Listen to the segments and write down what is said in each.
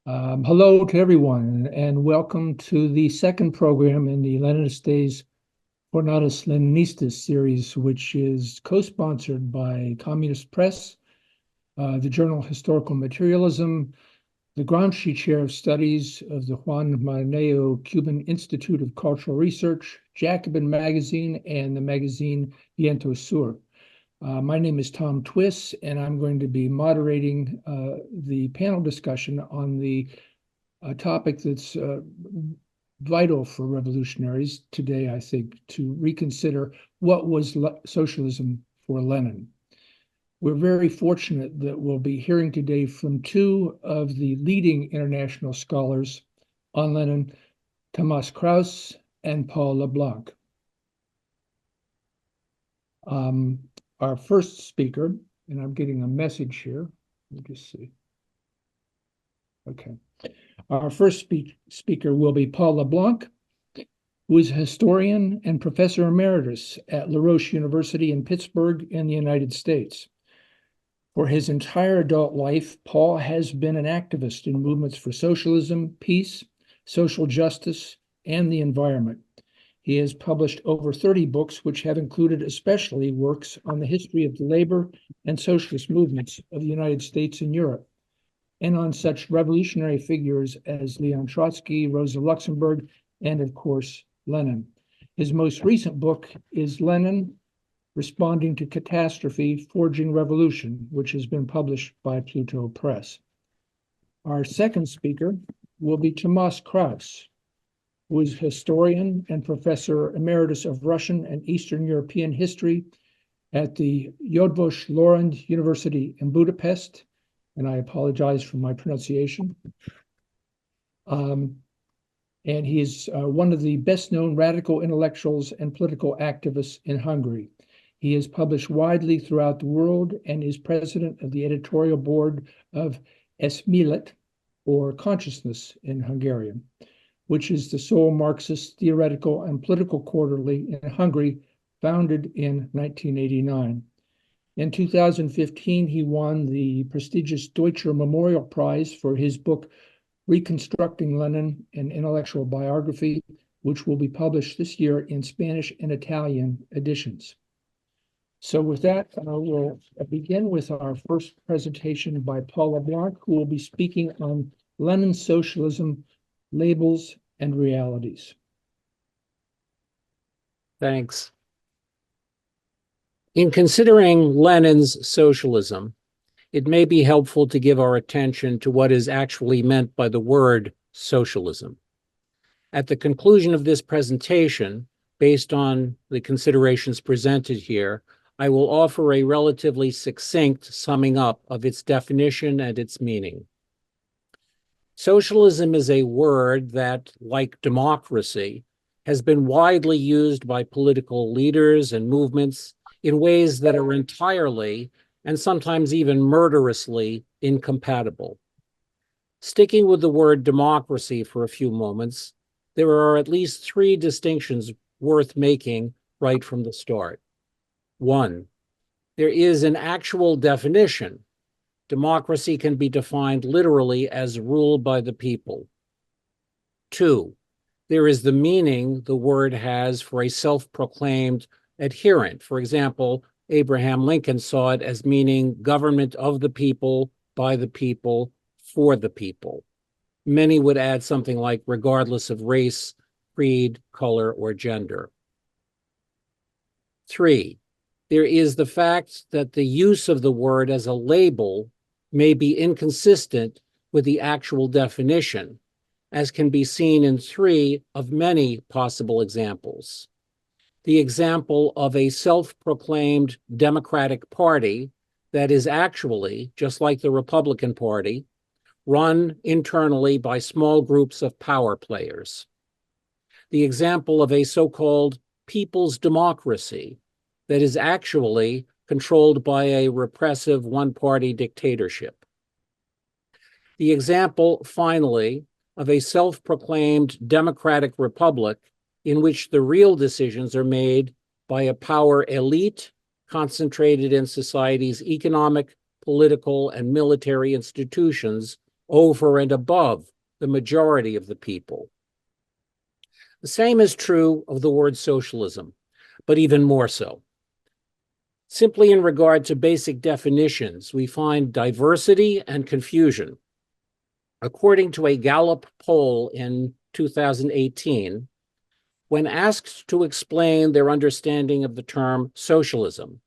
Hello to everyone, and welcome to the second program in the Leninist Days Jornadas Leninistas series, which is co-sponsored by Communist Press, the journal Historical Materialism, the Gramsci Chair of Studies of the Juan Marineo Cuban Institute of Cultural Research, Jacobin Magazine, and the magazine Viento Sur. My name is Tom Twiss, and I'm going to be moderating the panel discussion on the topic that's vital for revolutionaries today, I think, to reconsider what was socialism for Lenin. We're very fortunate that we'll be hearing today from two of the leading international scholars on Lenin, Tamás Krausz and Paul LeBlanc. Our first speaker, and I'm getting a message here. Let me just see. Okay. Our first speaker will be Paul LeBlanc, who is a historian and professor emeritus at La Roche University in Pittsburgh in the United States. For his entire adult life, Paul has been an activist in movements for socialism, peace, social justice, and the environment. He has published over 30 books, which have included especially works on the history of the labor and socialist movements of the United States and Europe, and on such revolutionary figures as Leon Trotsky, Rosa Luxemburg, and of course, Lenin. His most recent book is Lenin, Responding to Catastrophe, Forging Revolution, which has been published by Pluto Press. Our second speaker will be Tamás Krausz, who is historian and professor emeritus of Russian and Eastern European history at the Eötvös Loránd University in Budapest, and I apologize for my pronunciation. And he is one of the best-known radical intellectuals and political activists in Hungary. He has published widely throughout the world and is president of the editorial board of Eszmélet, or Consciousness in Hungarian, which is the sole Marxist theoretical and political quarterly in Hungary, founded in 1989. In 2015, he won the prestigious Deutscher Memorial Prize for his book, Reconstructing Lenin, an Intellectual Biography, which will be published this year in Spanish and Italian editions. So with that, we'll begin with our first presentation by Paul LeBlanc, who will be speaking on Lenin's socialism, labels, and realities. Thanks. In considering Lenin's socialism, it may be helpful to give our attention to what is actually meant by the word socialism. At the conclusion of this presentation, based on the considerations presented here, I will offer a relatively succinct summing up of its definition and its meaning. Socialism is a word that, like democracy, has been widely used by political leaders and movements in ways that are entirely and sometimes even murderously incompatible. Sticking with the word democracy for a few moments, there are at least three distinctions worth making right from the start. One, there is an actual definition. Democracy can be defined literally as rule by the people. Two, there is the meaning the word has for a self-proclaimed adherent. For example, Abraham Lincoln saw it as meaning government of the people, by the people, for the people. Many would add something like regardless of race, creed, color, or gender. Three, there is the fact that the use of the word as a label may be inconsistent with the actual definition, as can be seen in three of many possible examples. The example of a self-proclaimed Democratic Party that is actually, just like the Republican Party, run internally by small groups of power players. The example of a so-called people's democracy that is actually controlled by a repressive one-party dictatorship. The example, finally, of a self-proclaimed democratic republic in which the real decisions are made by a power elite concentrated in society's economic, political, and military institutions over and above the majority of the people. The same is true of the word socialism, but even more so. Simply in regard to basic definitions, we find diversity and confusion. According to a Gallup poll in 2018, when asked to explain their understanding of the term socialism,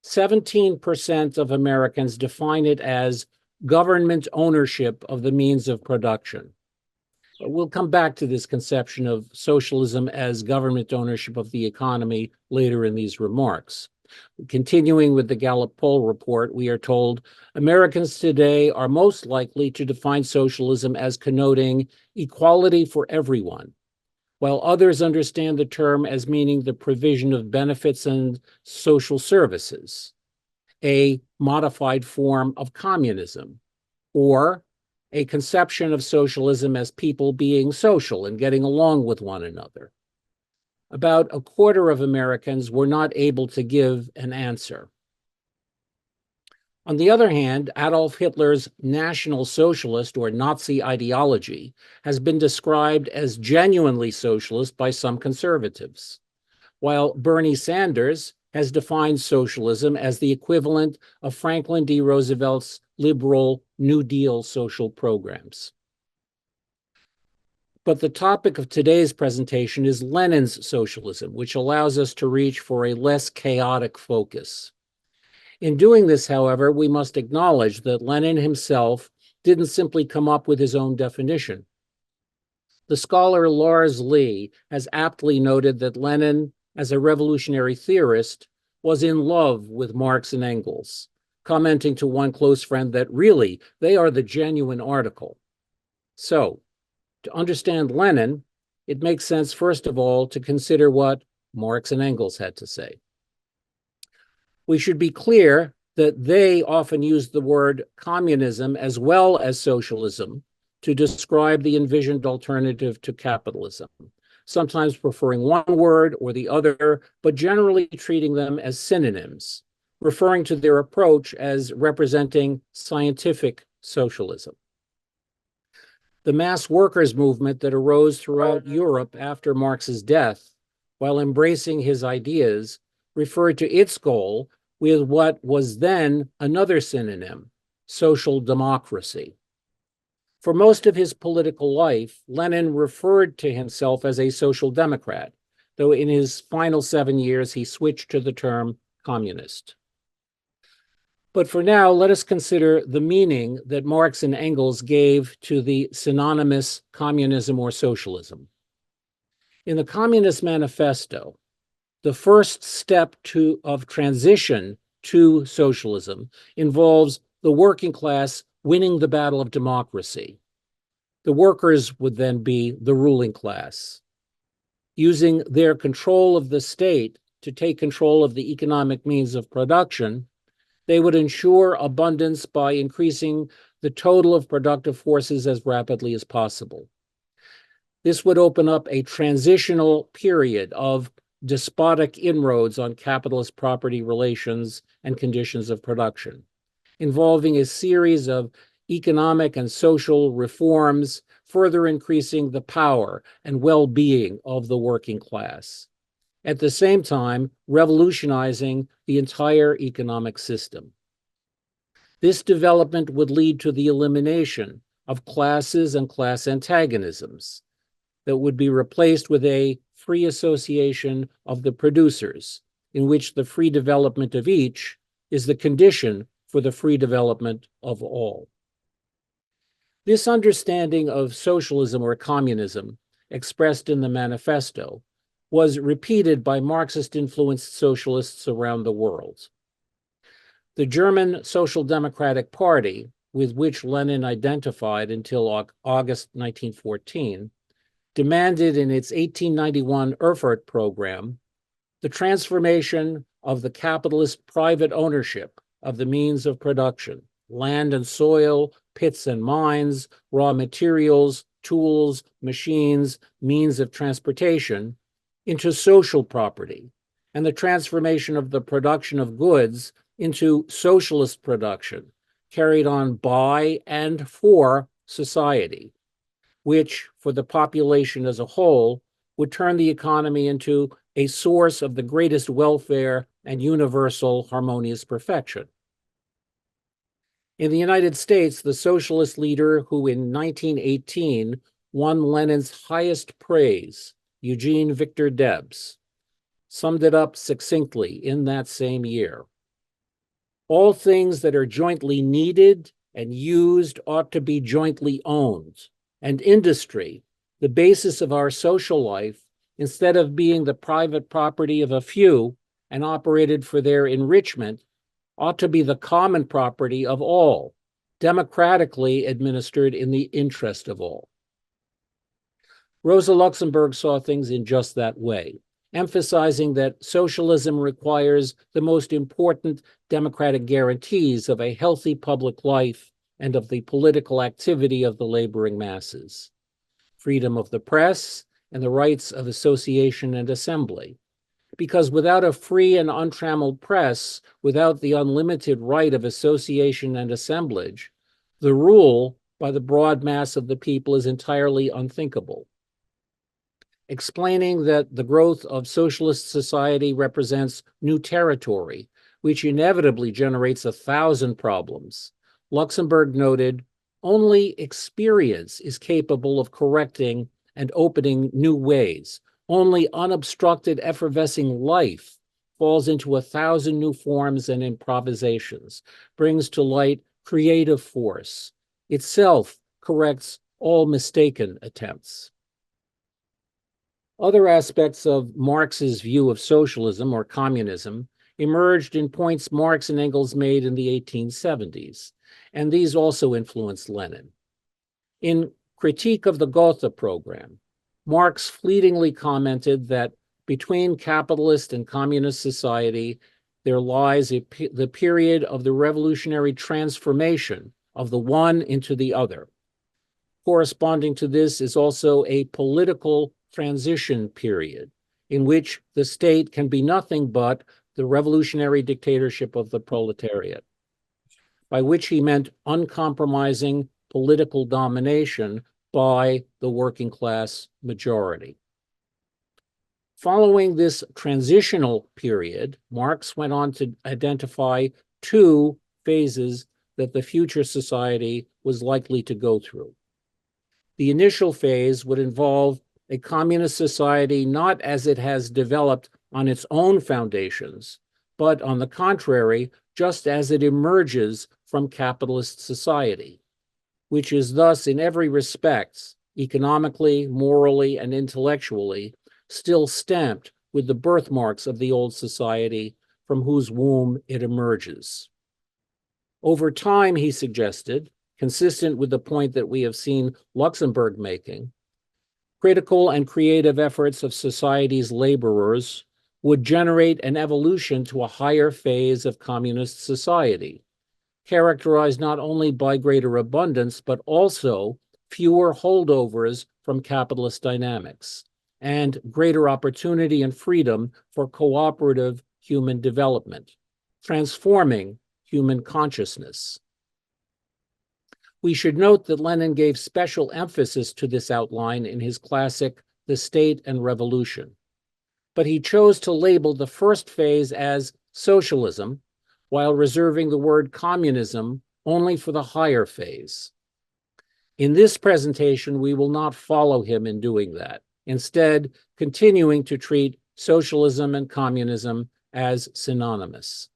17% of Americans define it as government ownership of the means of production. We'll come back to this conception of socialism as government ownership of the economy later in these remarks. Continuing with the Gallup poll report, we are told Americans today are most likely to define socialism as connoting equality for everyone, while others understand the term as meaning the provision of benefits and social services, a modified form of communism, or a conception of socialism as people being social and getting along with one another. About a quarter of Americans were not able to give an answer. On the other hand, Adolf Hitler's National Socialist or Nazi ideology has been described as genuinely socialist by some conservatives, while Bernie Sanders has defined socialism as the equivalent of Franklin D. Roosevelt's liberal New Deal social programs. But the topic of today's presentation is Lenin's socialism, which allows us to reach for a less chaotic focus. In doing this, however, we must acknowledge that Lenin himself didn't simply come up with his own definition. The scholar Lars Lee has aptly noted that Lenin, as a revolutionary theorist, was in love with Marx and Engels, commenting to one close friend that really, they are the genuine article. So, to understand Lenin, it makes sense, first of all, to consider what Marx and Engels had to say. We should be clear that they often used the word communism as well as socialism to describe the envisioned alternative to capitalism, sometimes preferring one word or the other, but generally treating them as synonyms, referring to their approach as representing scientific socialism. The mass workers' movement that arose throughout Europe after Marx's death, while embracing his ideas, referred to its goal with what was then another synonym, social democracy. For most of his political life, Lenin referred to himself as a social democrat, though in his final 7 years he switched to the term communist. But for now, let us consider the meaning that Marx and Engels gave to the synonymous communism or socialism. In the Communist Manifesto, the first step of transition to socialism involves the working class winning the battle of democracy. The workers would then be the ruling class, using their control of the state to take control of the economic means of production. They would ensure abundance by increasing the total of productive forces as rapidly as possible. This would open up a transitional period of despotic inroads on capitalist property relations and conditions of production, involving a series of economic and social reforms, further increasing the power and well-being of the working class. At the same time, revolutionizing the entire economic system. This development would lead to the elimination of classes and class antagonisms that would be replaced with a free association of the producers, in which the free development of each is the condition for the free development of all. This understanding of socialism or communism, expressed in the manifesto, was repeated by Marxist-influenced socialists around the world. The German Social Democratic Party, with which Lenin identified until August 1914, demanded in its 1891 Erfurt program the transformation of the capitalist private ownership of the means of production, land and soil, pits and mines, raw materials, tools, machines, means of transportation, into social property, and the transformation of the production of goods into socialist production, carried on by and for society, which, for the population as a whole, would turn the economy into a source of the greatest welfare and universal harmonious perfection. In the United States, the socialist leader who in 1918 won Lenin's highest praise, Eugene Victor Debs, summed it up succinctly in that same year. All things that are jointly needed and used ought to be jointly owned, and industry, the basis of our social life, instead of being the private property of a few and operated for their enrichment, ought to be the common property of all, democratically administered in the interest of all. Rosa Luxemburg saw things in just that way, emphasizing that socialism requires the most important democratic guarantees of a healthy public life and of the political activity of the laboring masses: freedom of the press and the rights of association and assembly. Because without a free and untrammeled press, without the unlimited right of association and assemblage, the rule by the broad mass of the people is entirely unthinkable. Explaining that the growth of socialist society represents new territory, which inevitably generates 1,000 problems, Luxemburg noted, only experience is capable of correcting and opening new ways. Only unobstructed, effervescing life falls into 1,000 new forms and improvisations, brings to light creative force, itself corrects all mistaken attempts. Other aspects of Marx's view of socialism or communism emerged in points Marx and Engels made in the 1870s, and these also influenced Lenin. In Critique of the Gotha Program, Marx fleetingly commented that between capitalist and communist society, there lies the period of the revolutionary transformation of the one into the other. Corresponding to this is also a political transition period in which the state can be nothing but the revolutionary dictatorship of the proletariat, by which he meant uncompromising political domination by the working class majority. Following this transitional period, Marx went on to identify two phases that the future society was likely to go through. The initial phase would involve a communist society not as it has developed on its own foundations, but on the contrary, just as it emerges from capitalist society, which is thus in every respect, economically, morally, and intellectually, still stamped with the birthmarks of the old society from whose womb it emerges. Over time, he suggested, consistent with the point that we have seen Luxemburg making, critical and creative efforts of society's laborers would generate an evolution to a higher phase of communist society, characterized not only by greater abundance, but also fewer holdovers from capitalist dynamics and greater opportunity and freedom for cooperative human development, transforming human consciousness. We should note that Lenin gave special emphasis to this outline in his classic The State and Revolution, but he chose to label the first phase as socialism, while reserving the word communism only for the higher phase. In this presentation, we will not follow him in doing that, instead continuing to treat socialism and communism as synonymous.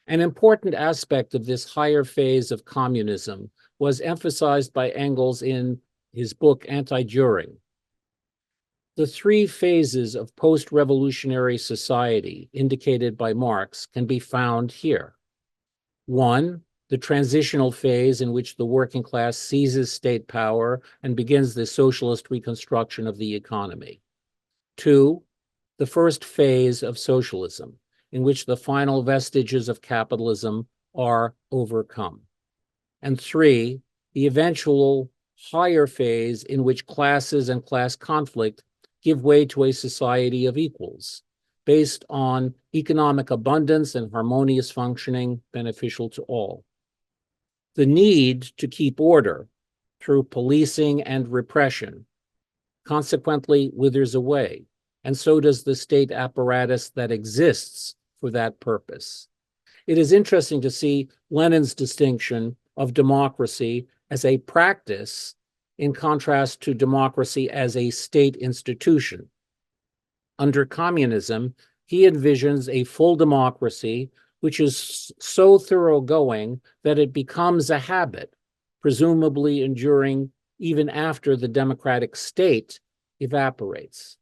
An important aspect of this higher phase of communism was emphasized by Engels in his book Anti-Düring. The three phases of post-revolutionary society indicated by Marx can be found here. One, the transitional phase in which the working class seizes state power and begins the socialist reconstruction of the economy. Two, the first phase of socialism, in which the final vestiges of capitalism are overcome. And three, the eventual higher phase in which classes and class conflict give way to a society of equals, based on economic abundance and harmonious functioning beneficial to all. The need to keep order through policing and repression consequently withers away, and so does the state apparatus that exists for that purpose. It is interesting to see Lenin's distinction of democracy as a practice in contrast to democracy as a state institution. Under communism, he envisions a full democracy which is so thoroughgoing that it becomes a habit, presumably enduring even after the democratic state evaporates.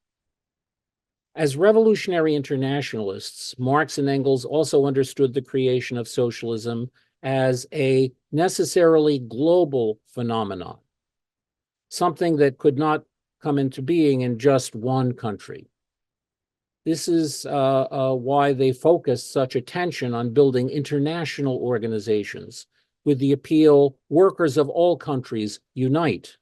As revolutionary internationalists, Marx and Engels also understood the creation of socialism as a necessarily global phenomenon, something that could not come into being in just one country. This is why they focused such attention on building international organizations with the appeal, workers of all countries unite.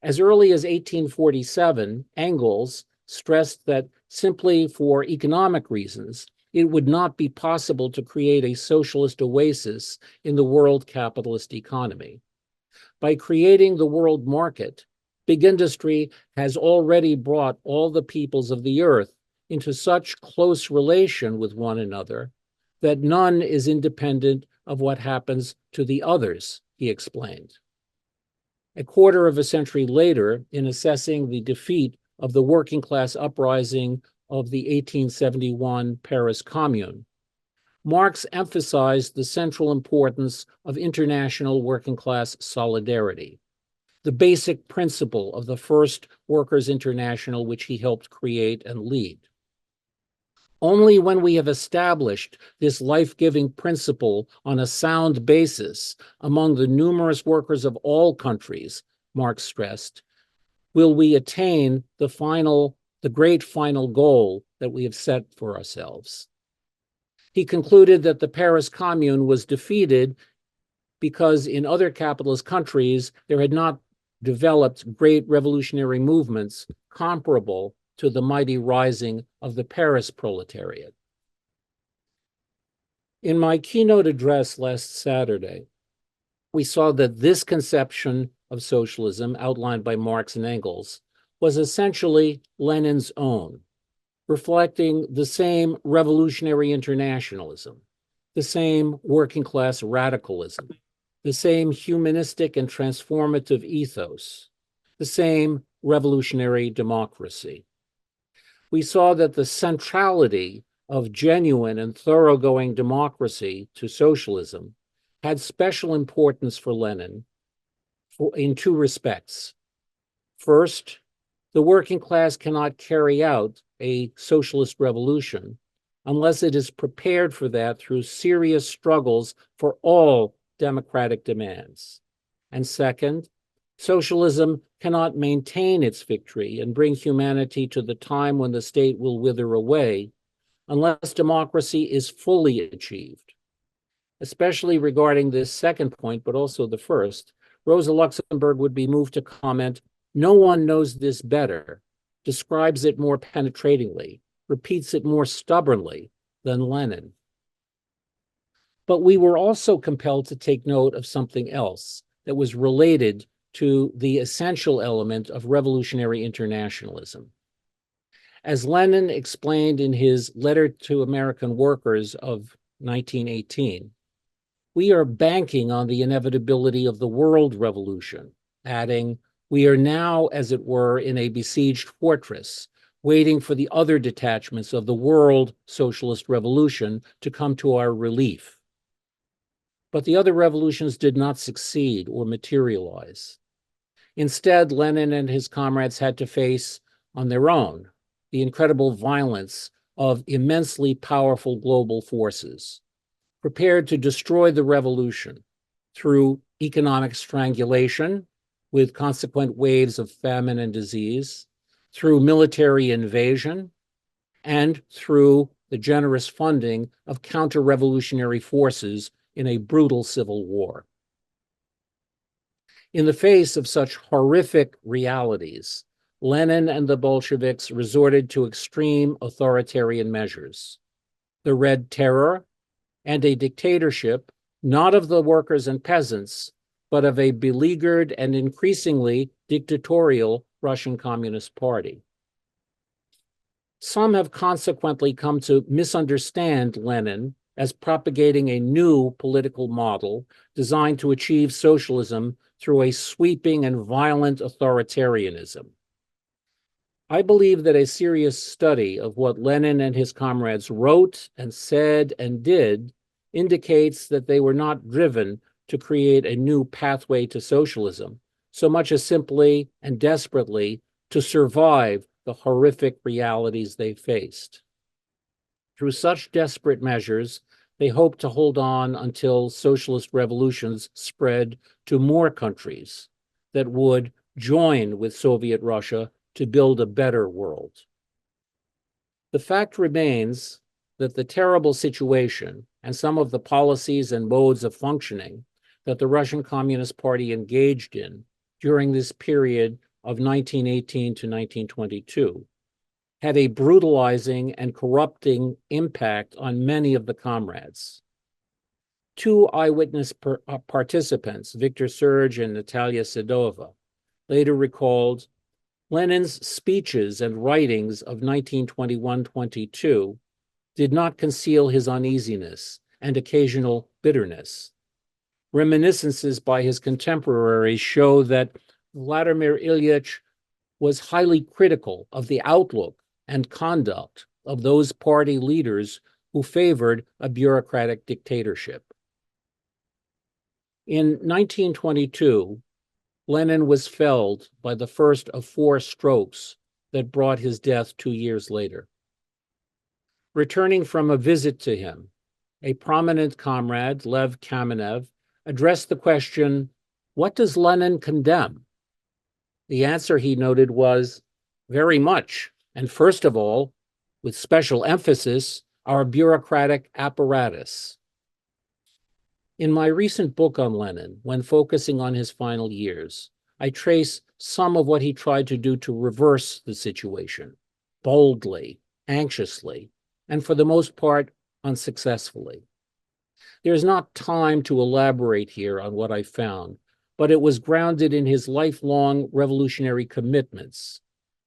As early as 1847, Engels stressed that simply for economic reasons, it would not be possible to create a socialist oasis in the world capitalist economy. By creating the world market, big industry has already brought all the peoples of the earth into such close relation with one another that none is independent of what happens to the others, he explained. A quarter of a century later, in assessing the defeat of the working class uprising of the 1871 Paris Commune, Marx emphasized the central importance of international working class solidarity, the basic principle of the first Workers' International which he helped create and lead. Only when we have established this life-giving principle on a sound basis among the numerous workers of all countries, Marx stressed, will we attain the great final goal that we have set for ourselves. He concluded that the Paris Commune was defeated because in other capitalist countries there had not developed great revolutionary movements comparable to the mighty rising of the Paris proletariat. In my keynote address last Saturday, we saw that this conception of socialism outlined by Marx and Engels was essentially Lenin's own, reflecting the same revolutionary internationalism, the same working class radicalism, the same humanistic and transformative ethos, the same revolutionary democracy. We saw that the centrality of genuine and thoroughgoing democracy to socialism had special importance for Lenin in two respects. First, the working class cannot carry out a socialist revolution unless it is prepared for that through serious struggles for all democratic demands. And second, socialism cannot maintain its victory and bring humanity to the time when the state will wither away unless democracy is fully achieved. Especially regarding this second point, but also the first, Rosa Luxemburg would be moved to comment, "No one knows this better, describes it more penetratingly, repeats it more stubbornly than Lenin." But we were also compelled to take note of something else that was related to the essential element of revolutionary internationalism. As Lenin explained in his Letter to American Workers of 1918, we are banking on the inevitability of the world revolution, adding, "We are now, as it were, in a besieged fortress, waiting for the other detachments of the world socialist revolution to come to our relief." But the other revolutions did not succeed or materialize. Instead, Lenin and his comrades had to face, on their own, the incredible violence of immensely powerful global forces, prepared to destroy the revolution through economic strangulation with consequent waves of famine and disease, through military invasion, and through the generous funding of counter-revolutionary forces in a brutal civil war. In the face of such horrific realities, Lenin and the Bolsheviks resorted to extreme authoritarian measures, the Red Terror, and a dictatorship not of the workers and peasants, but of a beleaguered and increasingly dictatorial Russian Communist Party. Some have consequently come to misunderstand Lenin as propagating a new political model designed to achieve socialism through a sweeping and violent authoritarianism. I believe that a serious study of what Lenin and his comrades wrote and said and did indicates that they were not driven to create a new pathway to socialism, so much as simply and desperately to survive the horrific realities they faced. Through such desperate measures, they hoped to hold on until socialist revolutions spread to more countries that would join with Soviet Russia to build a better world. The fact remains that the terrible situation and some of the policies and modes of functioning that the Russian Communist Party engaged in during this period of 1918 to 1922 had a brutalizing and corrupting impact on many of the comrades. Two eyewitness participants, Victor Serge and Natalia Sedova, later recalled Lenin's speeches and writings of 1921-22 did not conceal his uneasiness and occasional bitterness. Reminiscences by his contemporaries show that Vladimir Ilyich was highly critical of the outlook and conduct of those party leaders who favored a bureaucratic dictatorship. In 1922, Lenin was felled by the first of 4 strokes that brought his death 2 years later. Returning from a visit to him, a prominent comrade, Lev Kamenev, addressed the question, "What does Lenin condemn?" The answer, he noted, was very much, and first of all, with special emphasis, our bureaucratic apparatus. In my recent book on Lenin, when focusing on his final years, I trace some of what he tried to do to reverse the situation, boldly, anxiously, and for the most part, unsuccessfully. There's not time to elaborate here on what I found, but it was grounded in his lifelong revolutionary commitments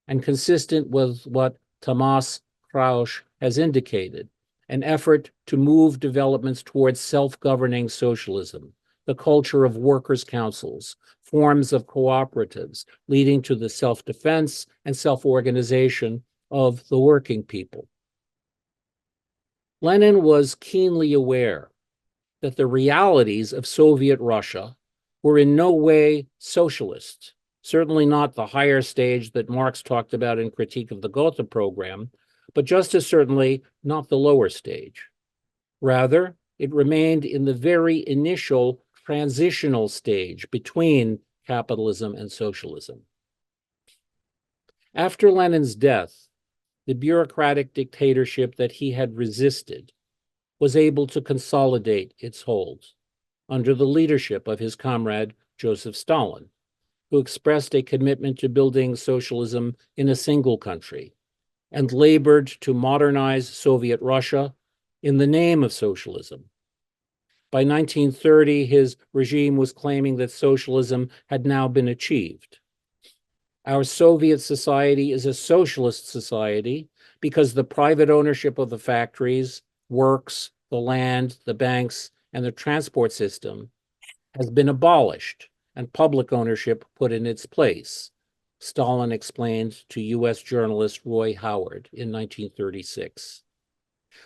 and consistent with what Tamás Krausz has indicated, an effort to move developments towards self-governing socialism, the culture of workers' councils, forms of cooperatives, leading to the self-defense and self-organization of the working people. Lenin was keenly aware that the realities of Soviet Russia were in no way socialist, certainly not the higher stage that Marx talked about in Critique of the Gotha program, but just as certainly not the lower stage. Rather, it remained in the very initial transitional stage between capitalism and socialism. After Lenin's death, the bureaucratic dictatorship that he had resisted was able to consolidate its hold under the leadership of his comrade Joseph Stalin, who expressed a commitment to building socialism in a single country and labored to modernize Soviet Russia in the name of socialism. By 1930, his regime was claiming that socialism had now been achieved. Our Soviet society is a socialist society because the private ownership of the factories, works, the land, the banks, and the transport system has been abolished and public ownership put in its place, Stalin explained to US journalist Roy Howard in 1936.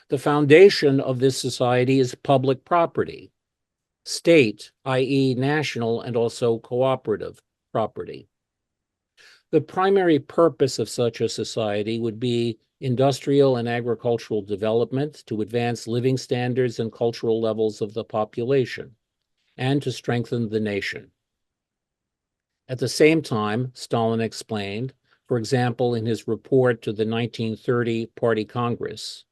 The foundation of this society is public property, state, i.e. national and also cooperative property. The primary purpose of such a society would be industrial and agricultural development to advance living standards and cultural levels of the population, and to strengthen the nation. At the same time, Stalin explained, for example, in his report to the 1930 Party Congress,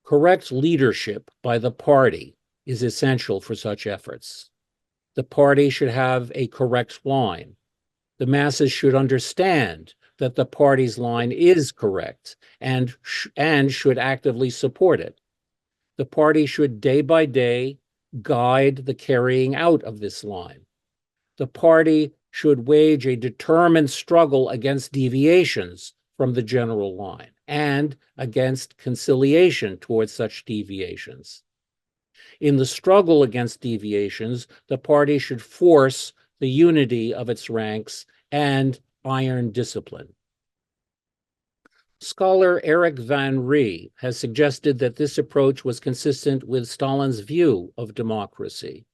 correct leadership by the party is essential for such efforts. The party should have a correct line. The masses should understand that the party's line is correct and should actively support it. The party should day by day guide the carrying out of this line. The party should wage a determined struggle against deviations from the general line and against conciliation towards such deviations. In the struggle against deviations, the party should force the unity of its ranks and iron discipline. Scholar Eric Van Ree has suggested that this approach was consistent with Stalin's view of democracy,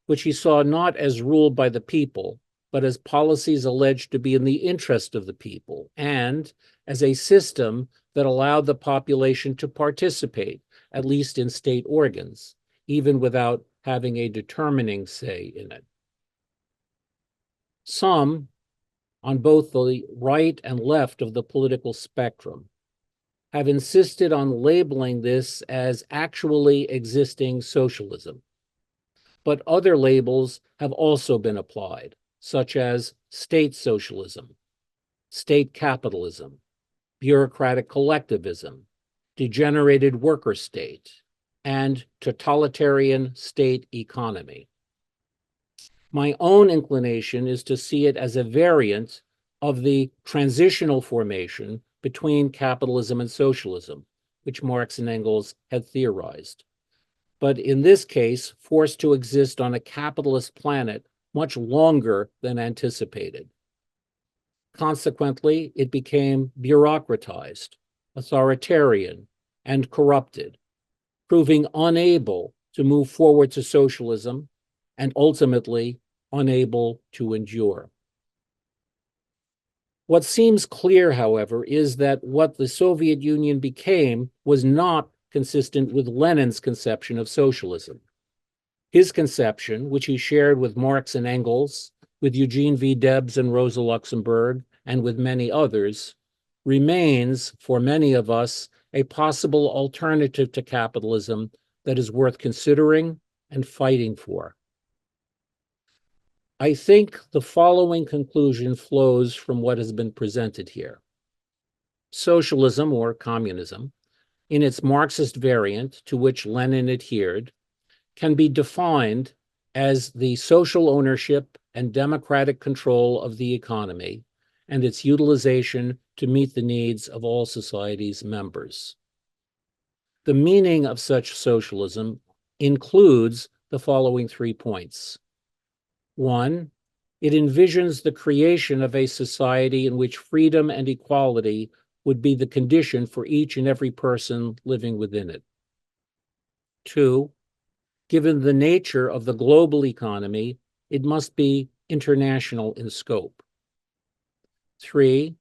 which he saw not as ruled by the people, but as policies alleged to be in the interest of the people, and as a system that allowed the population to participate, at least in state organs, even without having a determining say in it. Some, on both the right and left of the political spectrum, have insisted on labeling this as actually existing socialism. But other labels have also been applied, such as state socialism, state capitalism, bureaucratic collectivism, degenerated worker state, and totalitarian state economy. My own inclination is to see it as a variant of the transitional formation between capitalism and socialism, which Marx and Engels had theorized, but in this case, forced to exist on a capitalist planet much longer than anticipated. Consequently, it became bureaucratized, authoritarian, and corrupted, proving unable to move forward to socialism and ultimately unable to endure. What seems clear, however, is that what the Soviet Union became was not consistent with Lenin's conception of socialism. His conception, which he shared with Marx and Engels, with Eugene V. Debs and Rosa Luxemburg, and with many others, remains, for many of us, a possible alternative to capitalism that is worth considering and fighting for. I think the following conclusion flows from what has been presented here. Socialism, or communism, in its Marxist variant to which Lenin adhered, can be defined as the social ownership and democratic control of the economy and its utilization to meet the needs of all society's members. The meaning of such socialism includes the following 3 points. 1, it envisions the creation of a society in which freedom and equality would be the condition for each and every person living within it. 2, given the nature of the global economy, it must be international in scope. 3,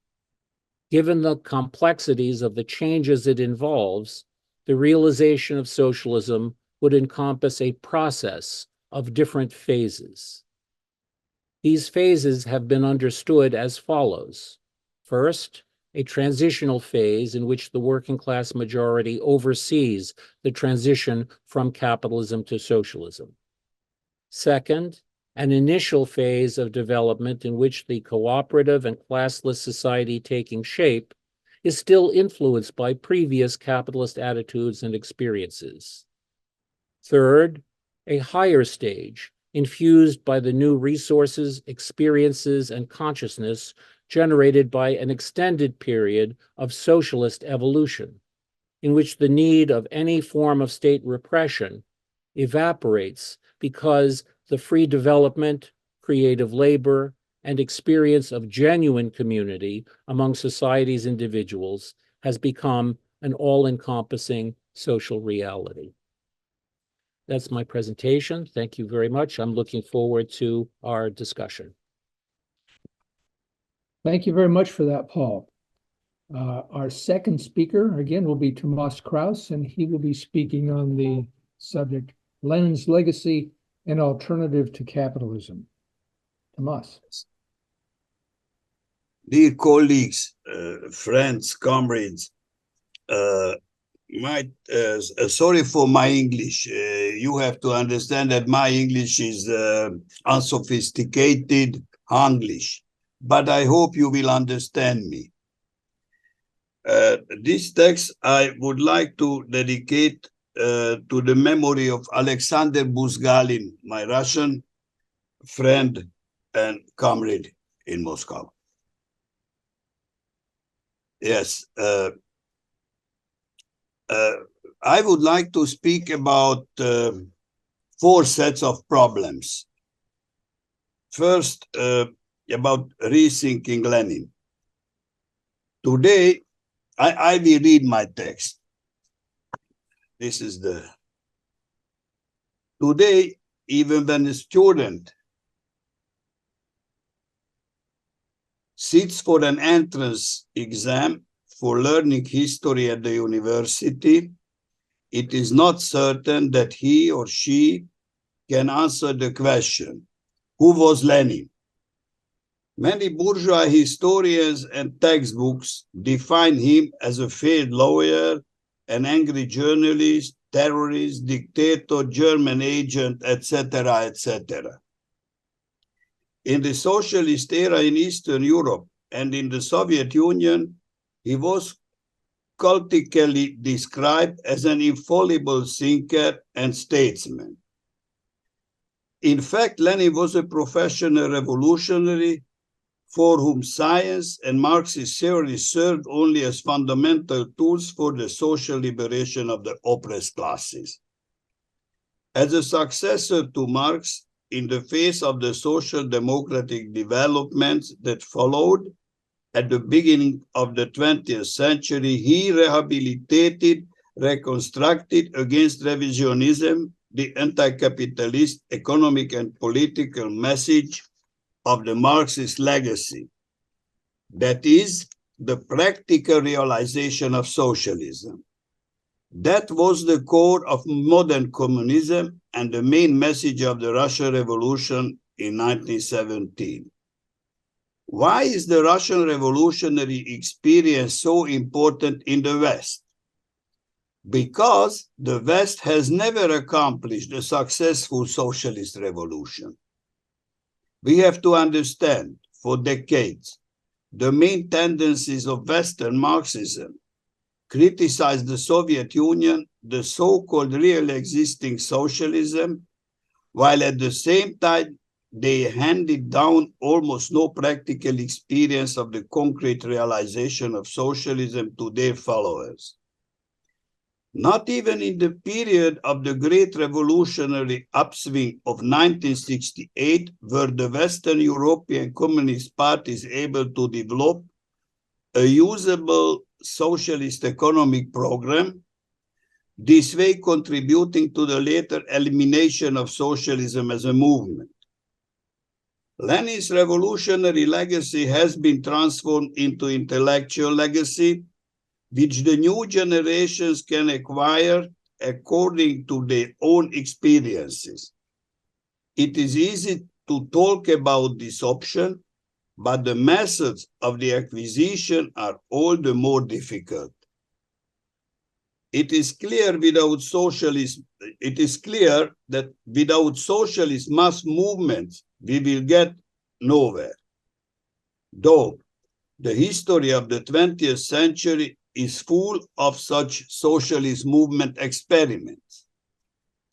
given the complexities of the changes it involves, the realization of socialism would encompass a process of different phases. These phases have been understood as follows. First, a transitional phase in which the working class majority oversees the transition from capitalism to socialism. Second, an initial phase of development in which the cooperative and classless society taking shape is still influenced by previous capitalist attitudes and experiences. Third, a higher stage infused by the new resources, experiences, and consciousness generated by an extended period of socialist evolution, in which the need of any form of state repression evaporates because the free development, creative labor, and experience of genuine community among society's individuals has become an all-encompassing social reality. That's my presentation. Thank you very much. I'm looking forward to our discussion. Thank you very much for that, Paul. Our second speaker, again, will be Tamás Krausz, and he will be speaking on the subject, Lenin's Legacy, an Alternative to Capitalism. Tamás. Dear colleagues, friends, comrades, sorry for my English. You have to understand that my English is unsophisticated English, but I hope you will understand me. This text I would like to dedicate to the memory of Alexander Buzgalin, my Russian friend and comrade in Moscow. Yes, I would like to speak about 4 sets of problems. First, about rethinking Lenin. Today, I will read my text. This is today, even when a student sits for an entrance exam for learning history at the university, it is not certain that he or she can answer the question, who was Lenin? Many bourgeois historians and textbooks define him as a failed lawyer, an angry journalist, terrorist, dictator, German agent, etc., etc. In the socialist era in Eastern Europe and in the Soviet Union, he was cultically described as an infallible thinker and statesman. In fact, Lenin was a professional revolutionary for whom science and Marxist theory served only as fundamental tools for the social liberation of the oppressed classes. As a successor to Marx, in the face of the social democratic developments that followed at the beginning of the 20th century, he rehabilitated, reconstructed against revisionism the anti-capitalist economic and political message of the Marxist legacy. That is, the practical realization of socialism. That was the core of modern communism and the main message of the Russian Revolution in 1917. Why is the Russian revolutionary experience so important in the West? Because the West has never accomplished a successful socialist revolution. We have to understand, for decades, the main tendencies of Western Marxism criticized the Soviet Union, the so-called real existing socialism, while at the same time they handed down almost no practical experience of the concrete realization of socialism to their followers. Not even in the period of the great revolutionary upswing of 1968 were the Western European Communist parties able to develop a usable socialist economic program, this way contributing to the later elimination of socialism as a movement. Lenin's revolutionary legacy has been transformed into intellectual legacy, which the new generations can acquire according to their own experiences. It is easy to talk about this option, but the methods of the acquisition are all the more difficult. It is clear that without socialist mass movements, we will get nowhere. Though the history of the 20th century is full of such socialist movement experiments.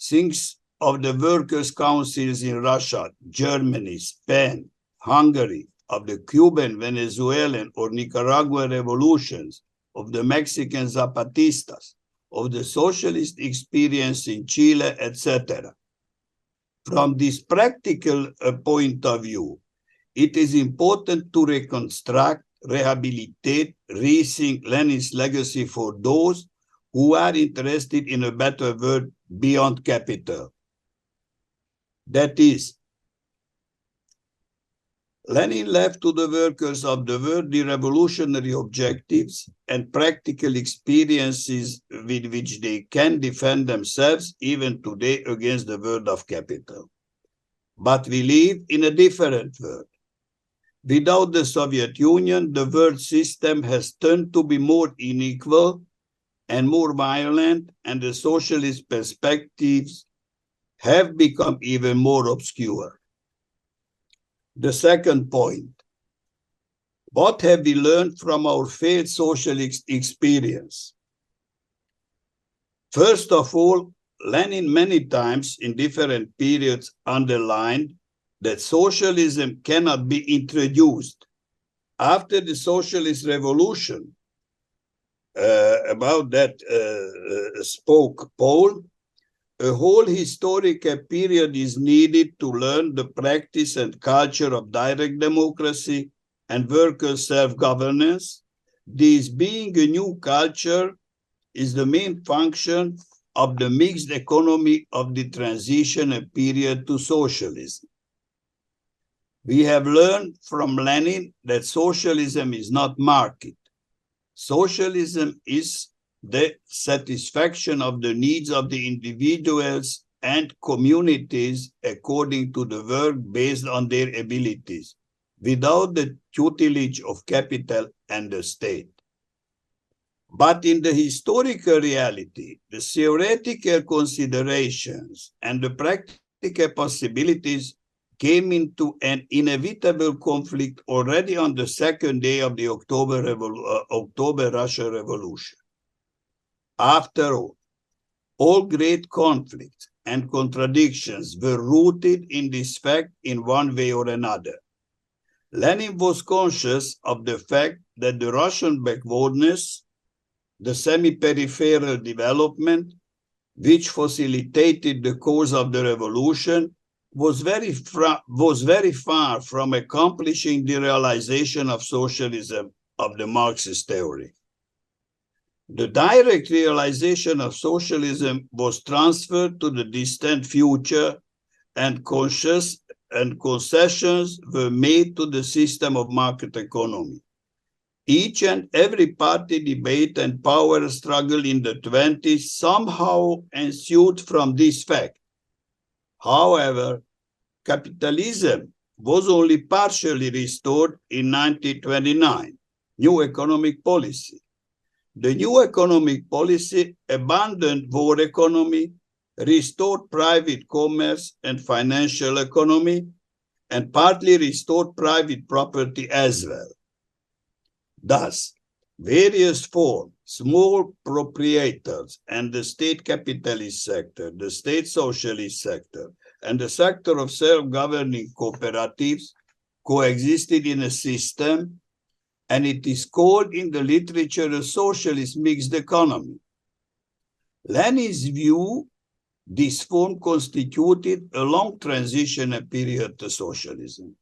Think of the workers' councils in Russia, Germany, Spain, Hungary, of the Cuban, Venezuelan, or Nicaraguan revolutions, of the Mexican Zapatistas, of the socialist experience in Chile, etc. From this practical point of view, it is important to reconstruct, rehabilitate, rethink Lenin's legacy for those who are interested in a better world beyond capital. That is, Lenin left to the workers of the world the revolutionary objectives and practical experiences with which they can defend themselves even today against the world of capital. But we live in a different world. Without the Soviet Union, the world system has turned to be more unequal and more violent, and the socialist perspectives have become even more obscure. The second point, what have we learned from our failed socialist experience? First of all, Lenin many times in different periods underlined that socialism cannot be introduced. After the socialist revolution, about that spoke Paul, a whole historical period is needed to learn the practice and culture of direct democracy and worker self-governance. This being a new culture is the main function of the mixed economy of the transition period to socialism. We have learned from Lenin that socialism is not market. Socialism is the satisfaction of the needs of the individuals and communities according to the work based on their abilities, without the tutelage of capital and the state. But in the historical reality, the theoretical considerations and the practical possibilities came into an inevitable conflict already on the second day of the October Russian Revolution. After all great conflicts and contradictions were rooted in this fact in one way or another. Lenin was conscious of the fact that the Russian backwardness, the semi-peripheral development, which facilitated the course of the revolution, was very far from accomplishing the realization of socialism of the Marxist theory. The direct realization of socialism was transferred to the distant future, and concessions were made to the system of market economy. Each and every party debate and power struggle in the 20s somehow ensued from this fact. However, capitalism was only partially restored in 1929, new economic policy. The new economic policy abandoned war economy, restored private commerce and financial economy, and partly restored private property as well. Thus, various forms, small proprietors and the state capitalist sector, the state socialist sector, and the sector of self-governing cooperatives coexisted in a system, and it is called in the literature a socialist mixed economy. Lenin's view, this form constituted a long transition period to socialism.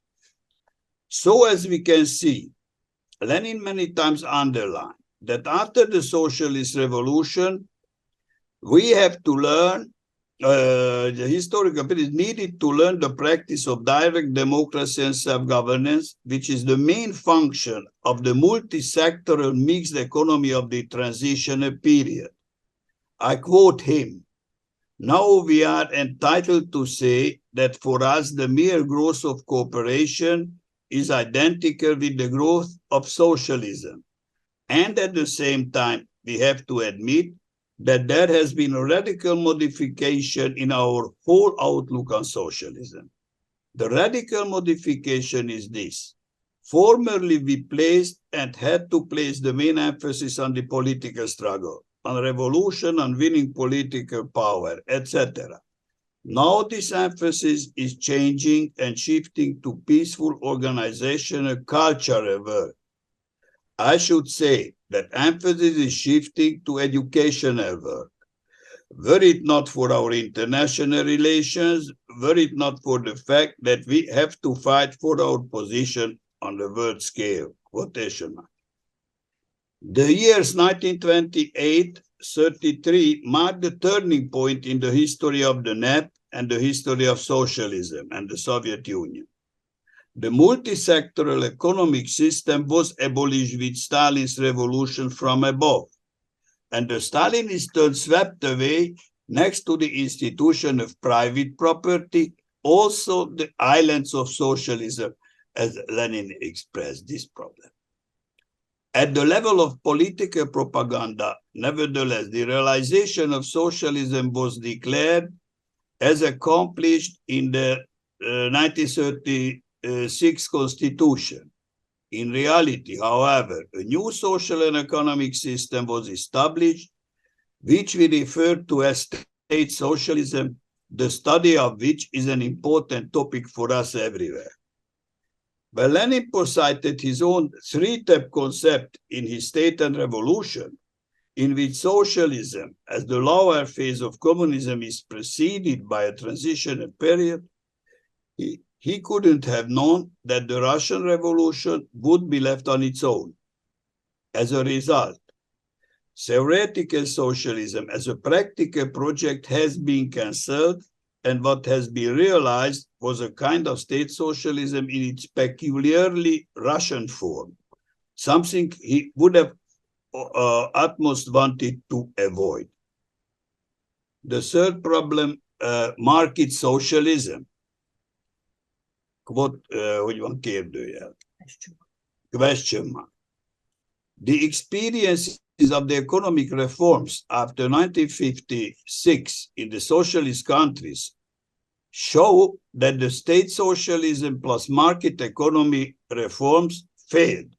So as we can see, Lenin many times underlined that after the socialist revolution, we have to learn, the historical period needed to learn the practice of direct democracy and self-governance, which is the main function of the multi-sectoral mixed economy of the transition period. I quote him, "Now we are entitled to say that for us the mere growth of cooperation is identical with the growth of socialism. And at the same time, we have to admit that there has been a radical modification in our whole outlook on socialism. The radical modification is this. Formerly, we placed and had to place the main emphasis on the political struggle, on revolution, on winning political power, etc. Now this emphasis is changing and shifting to peaceful organizational cultural work. I should say that emphasis is shifting to educational work. Were it not for our international relations, were it not for the fact that we have to fight for our position on the world scale, quotation mark. The years 1928-33 marked the turning point in the history of the NEP and the history of socialism and the Soviet Union. The multi-sectoral economic system was abolished with Stalin's revolution from above, and the Stalinists swept away, next to the institution of private property, also the islands of socialism, as Lenin expressed this problem. At the level of political propaganda, nevertheless, the realization of socialism was declared as accomplished in the 1936 Constitution. In reality, however, a new social and economic system was established which we refer to as state socialism, the study of which is an important topic for us everywhere. But Lenin posited his own three-step concept in his State and Revolution, in which socialism, as the lower phase of communism, is preceded by a transitional period. He couldn't have known that the Russian Revolution would be left on its own. As a result, theoretical socialism as a practical project has been cancelled, and what has been realized was a kind of state socialism in its peculiarly Russian form, something he would have utmost wanted to avoid. The third problem, market socialism. Hogy van kérdőjel? Question mark. The experiences of the economic reforms after 1956 in the socialist countries show that the state socialism plus market economy reforms failed.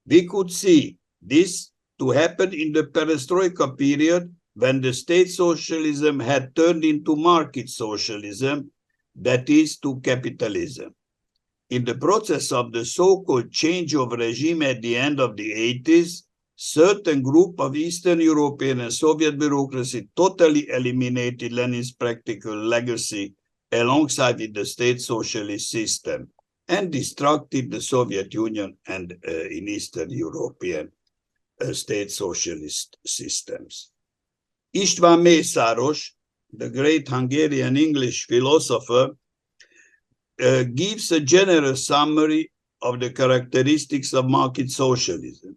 We could see this to happen in the perestroika period, when the state socialism had turned into market socialism, that is, to capitalism. In the process of the so-called change of regime at the end of the 80s, certain group of Eastern European and Soviet bureaucracy totally eliminated Lenin's practical legacy alongside with the state socialist system and destructed the Soviet Union and in Eastern European state socialist systems. István Mészáros, the great Hungarian English philosopher, gives a general summary of the characteristics of market socialism.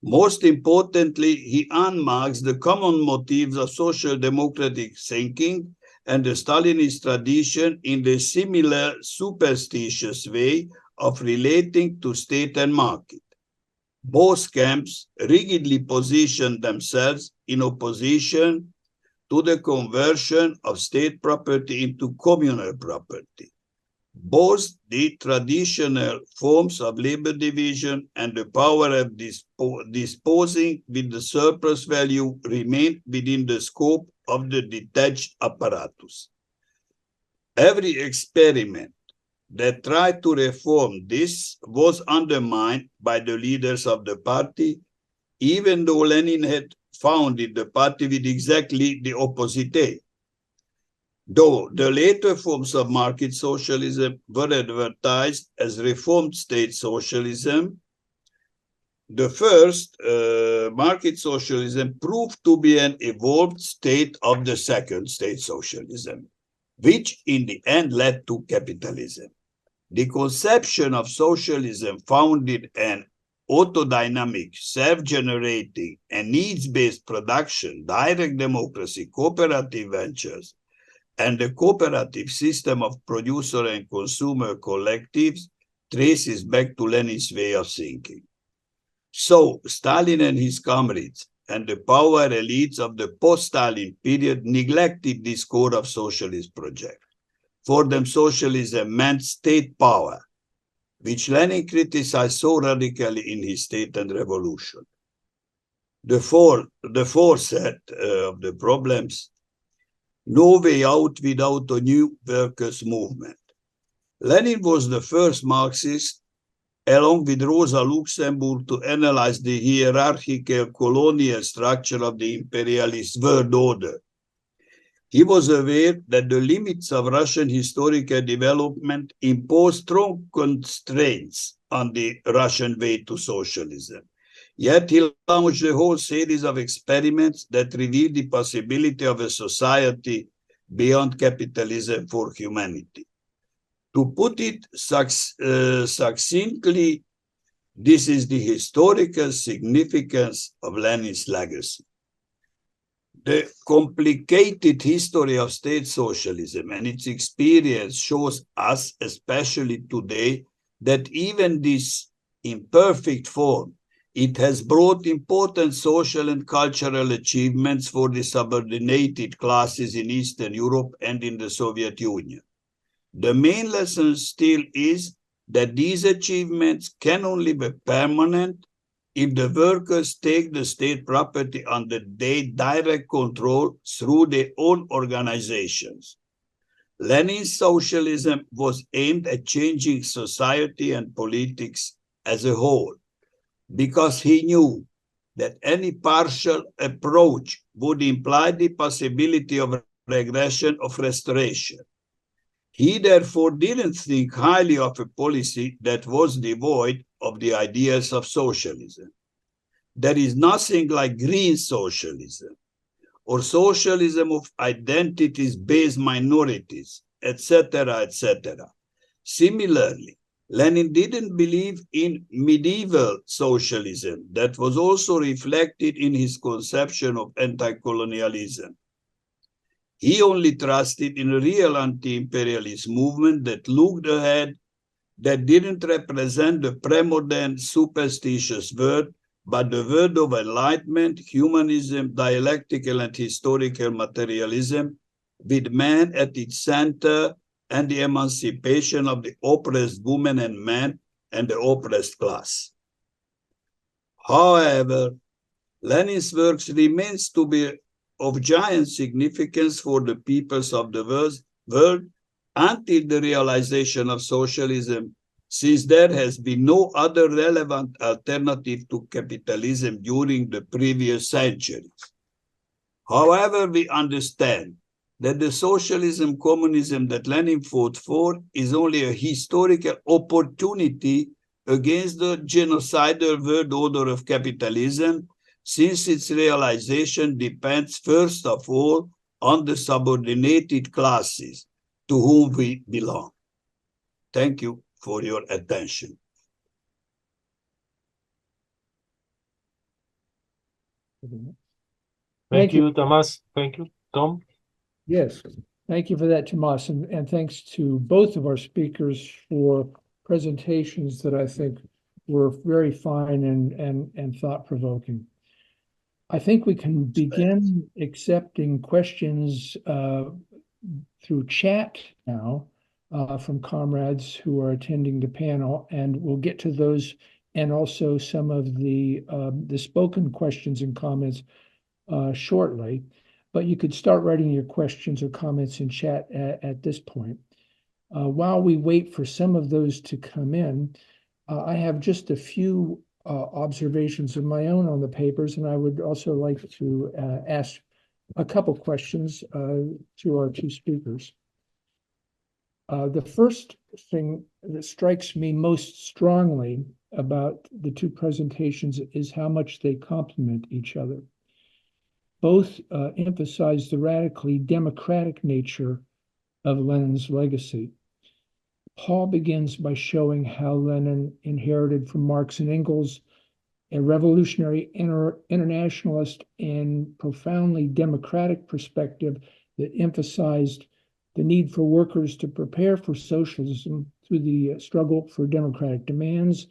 Most importantly, he unmarks the common motives of social democratic thinking and the Stalinist tradition in the similar superstitious way of relating to state and market. Both camps rigidly position themselves in opposition to the conversion of state property into communal property. Both the traditional forms of labor division and the power of disposing with the surplus value remain within the scope of the detached apparatus. Every experiment that tried to reform this was undermined by the leaders of the party, even though Lenin had founded the party with exactly the opposite aim. Though the later forms of market socialism were advertised as reformed state socialism, the first market socialism proved to be an evolved state of the second state socialism, which in the end led to capitalism. The conception of socialism founded an autodynamic, self-generating, and needs-based production, direct democracy, cooperative ventures, and the cooperative system of producer and consumer collectives traces back to Lenin's way of thinking. So Stalin and his comrades and the power elites of the post-Stalin period neglected this core of socialist project. For them, socialism meant state power, which Lenin criticized so radically in his State and Revolution. The fourth set of the problems: no way out without a new workers' movement. Lenin was the first Marxist, along with Rosa Luxemburg, to analyze the hierarchical colonial structure of the imperialist world order. He was aware that the limits of Russian historical development imposed strong constraints on the Russian way to socialism. Yet he launched a whole series of experiments that revealed the possibility of a society beyond capitalism for humanity. To put it succinctly, this is the historical significance of Lenin's legacy. The complicated history of state socialism and its experience shows us, especially today, that even this imperfect form, it has brought important social and cultural achievements for the subordinated classes in Eastern Europe and in the Soviet Union. The main lesson still is that these achievements can only be permanent if the workers take the state property under their direct control through their own organizations. Lenin's socialism was aimed at changing society and politics as a whole, because he knew that any partial approach would imply the possibility of regression of restoration. He therefore didn't think highly of a policy that was devoid of the ideas of socialism. There is nothing like green socialism, or socialism of identities-based minorities, etc., etc. Similarly, Lenin didn't believe in medieval socialism that was also reflected in his conception of anti-colonialism. He only trusted in a real anti-imperialist movement that looked ahead, that didn't represent the pre-modern superstitious world, but the world of enlightenment, humanism, dialectical and historical materialism, with man at its center and the emancipation of the oppressed women and men and the oppressed class. However, Lenin's works remains to be of giant significance for the peoples of the world until the realization of socialism, since there has been no other relevant alternative to capitalism during the previous centuries. However, we understand that the socialism, communism that Lenin fought for is only a historical opportunity against the genocidal world order of capitalism, since its realization depends first of all on the subordinated classes to whom we belong. Thank you for your attention. Thank you, Tamás. Thank you, Tom. Yes, thank you for that, Tamás, and thanks to both of our speakers for presentations that I think were very fine and thought-provoking. I think we can begin accepting questions through chat now from comrades who are attending the panel, and we'll get to those and also some of the spoken questions and comments shortly. But you could start writing your questions or comments in chat at this point. While we wait for some of those to come in, I have just a few observations of my own on the papers, and I would also like to ask a couple questions to our two speakers. The first thing that strikes me most strongly about the two presentations is how much they complement each other. Both emphasize the radically democratic nature of Lenin's legacy. Paul begins by showing how Lenin inherited from Marx and Engels a revolutionary internationalist and profoundly democratic perspective that emphasized the need for workers to prepare for socialism through the struggle for democratic demands,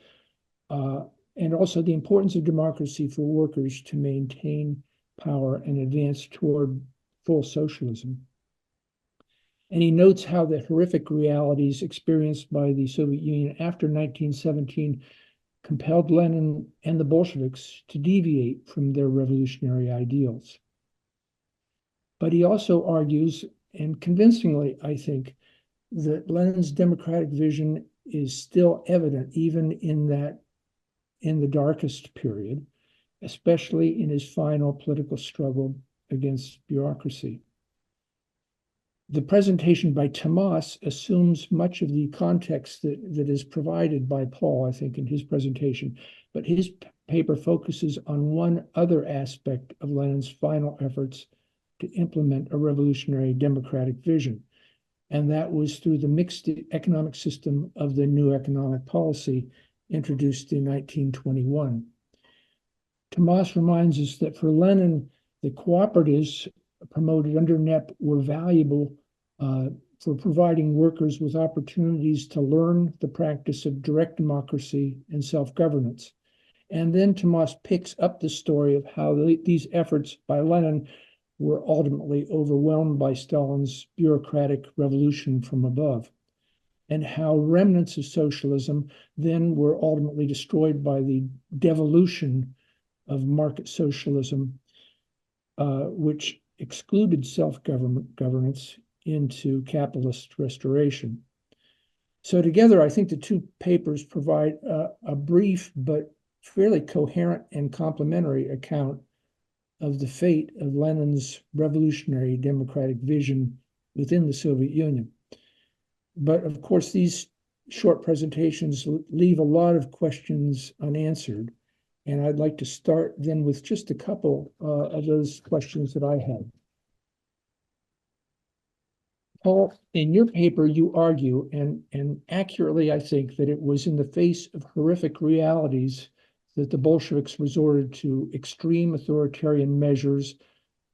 and also the importance of democracy for workers to maintain power and advance toward full socialism. And he notes how the horrific realities experienced by the Soviet Union after 1917 compelled Lenin and the Bolsheviks to deviate from their revolutionary ideals. But he also argues, and convincingly, I think, that Lenin's democratic vision is still evident even in the darkest period, especially in his final political struggle against bureaucracy. The presentation by Tamás assumes much of the context that is provided by Paul, I think, in his presentation, but his paper focuses on one other aspect of Lenin's final efforts to implement a revolutionary democratic vision, and that was through the mixed economic system of the new economic policy introduced in 1921. Tamás reminds us that for Lenin, the cooperatives promoted under NEP were valuable for providing workers with opportunities to learn the practice of direct democracy and self-governance. And then Tamás picks up the story of how these efforts by Lenin were ultimately overwhelmed by Stalin's bureaucratic revolution from above. and how remnants of socialism then were ultimately destroyed by the devolution of market socialism, which excluded self-governance into capitalist restoration. So together, I think the two papers provide a brief but fairly coherent and complementary account of the fate of Lenin's revolutionary democratic vision within the Soviet Union. But of course, these short presentations leave a lot of questions unanswered. And I'd like to start then with just a couple of those questions that I had. Paul, in your paper, you argue, and accurately, I think, that it was in the face of horrific realities that the Bolsheviks resorted to extreme authoritarian measures,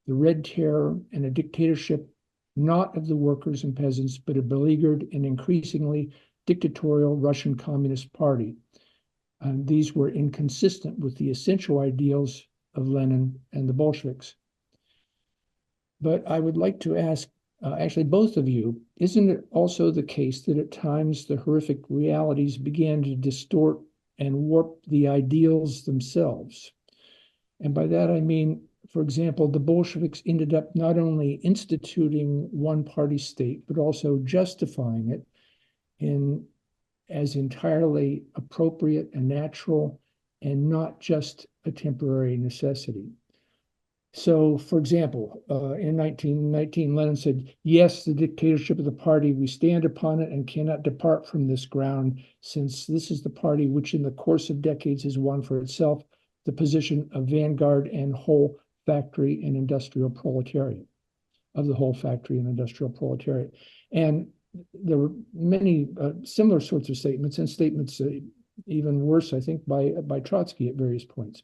the Red Terror, and a dictatorship not of the workers and peasants, but a beleaguered and increasingly dictatorial Russian Communist Party. These were inconsistent with the essential ideals of Lenin and the Bolsheviks. But I would like to ask, actually both of you, isn't it also the case that at times the horrific realities began to distort and warp the ideals themselves? And by that I mean, for example, the Bolsheviks ended up not only instituting one-party state, but also justifying it as entirely appropriate and natural and not just a temporary necessity. So, for example, in 1919, Lenin said, "Yes, the dictatorship of the party, we stand upon it and cannot depart from this ground, since this is the party which in the course of decades has won for itself the position of vanguard and whole factory and industrial proletariat, of the whole factory and industrial proletariat." And there were many similar sorts of statements, and statements even worse, I think, by Trotsky at various points.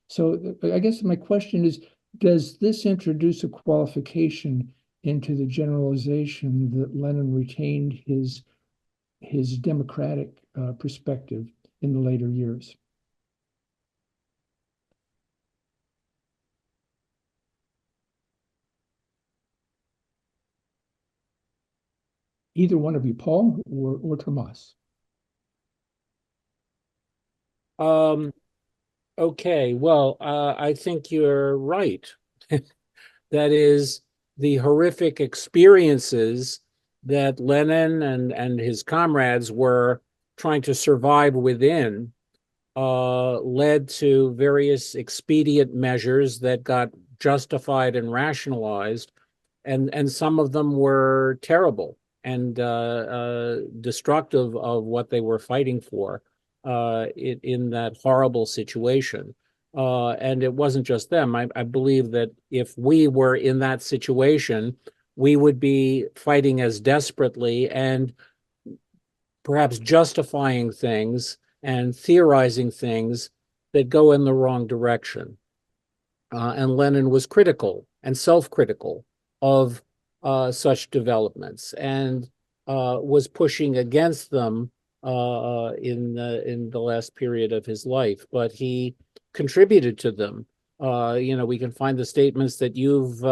So I guess my question is, does this introduce a qualification into the generalization that Lenin retained his democratic perspective in the later years? Either one of you, Paul or Tamás. Okay, well, I think you're right. That is, the horrific experiences that Lenin and his comrades were trying to survive within led to various expedient measures that got justified and rationalized, and some of them were terrible and destructive of what they were fighting for in that horrible situation. And it wasn't just them. I believe that if we were in that situation, we would be fighting as desperately and perhaps justifying things and theorizing things that go in the wrong direction. And Lenin was critical and self-critical of such developments and was pushing against them in the last period of his life, but he contributed to them. We can find the statements that you've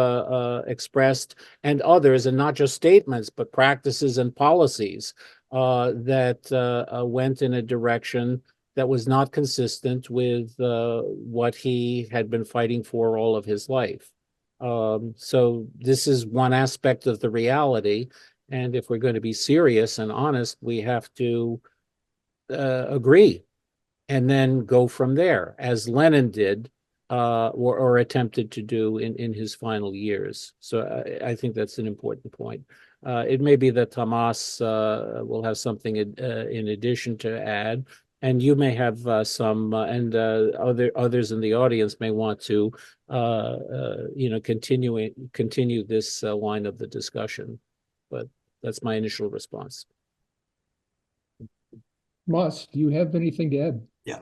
expressed and others, and not just statements, but practices and policies that went in a direction that was not consistent with what he had been fighting for all of his life. So this is one aspect of the reality. And if we're going to be serious and honest, we have to agree and then go from there, as Lenin did or attempted to do in his final years. So I think that's an important point. It may be that Tamás will have something in addition to add, and you may have some, and others in the audience may want to, continue this line of the discussion. But that's my initial response. Tamás, do you have anything to add? Yeah.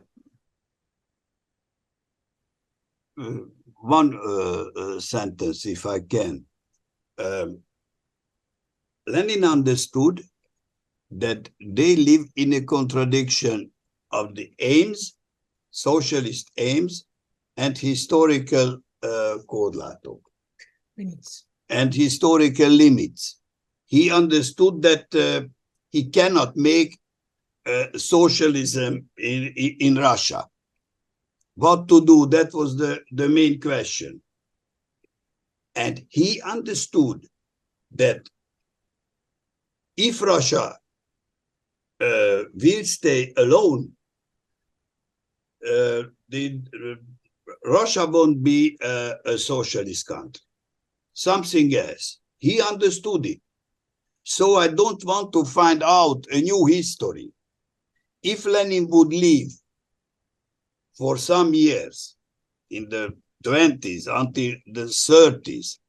One sentence, if I can. Lenin understood that they live in a contradiction of the aims, socialist aims, and historical and historical limits. He understood that he cannot make socialism in Russia. What to do? That was the main question. And he understood that if Russia will stay alone, Russia won't be a socialist country. Something else. He understood it. So I don't want to find out a new history. If Lenin would live for some years, in the 20s until the 30s,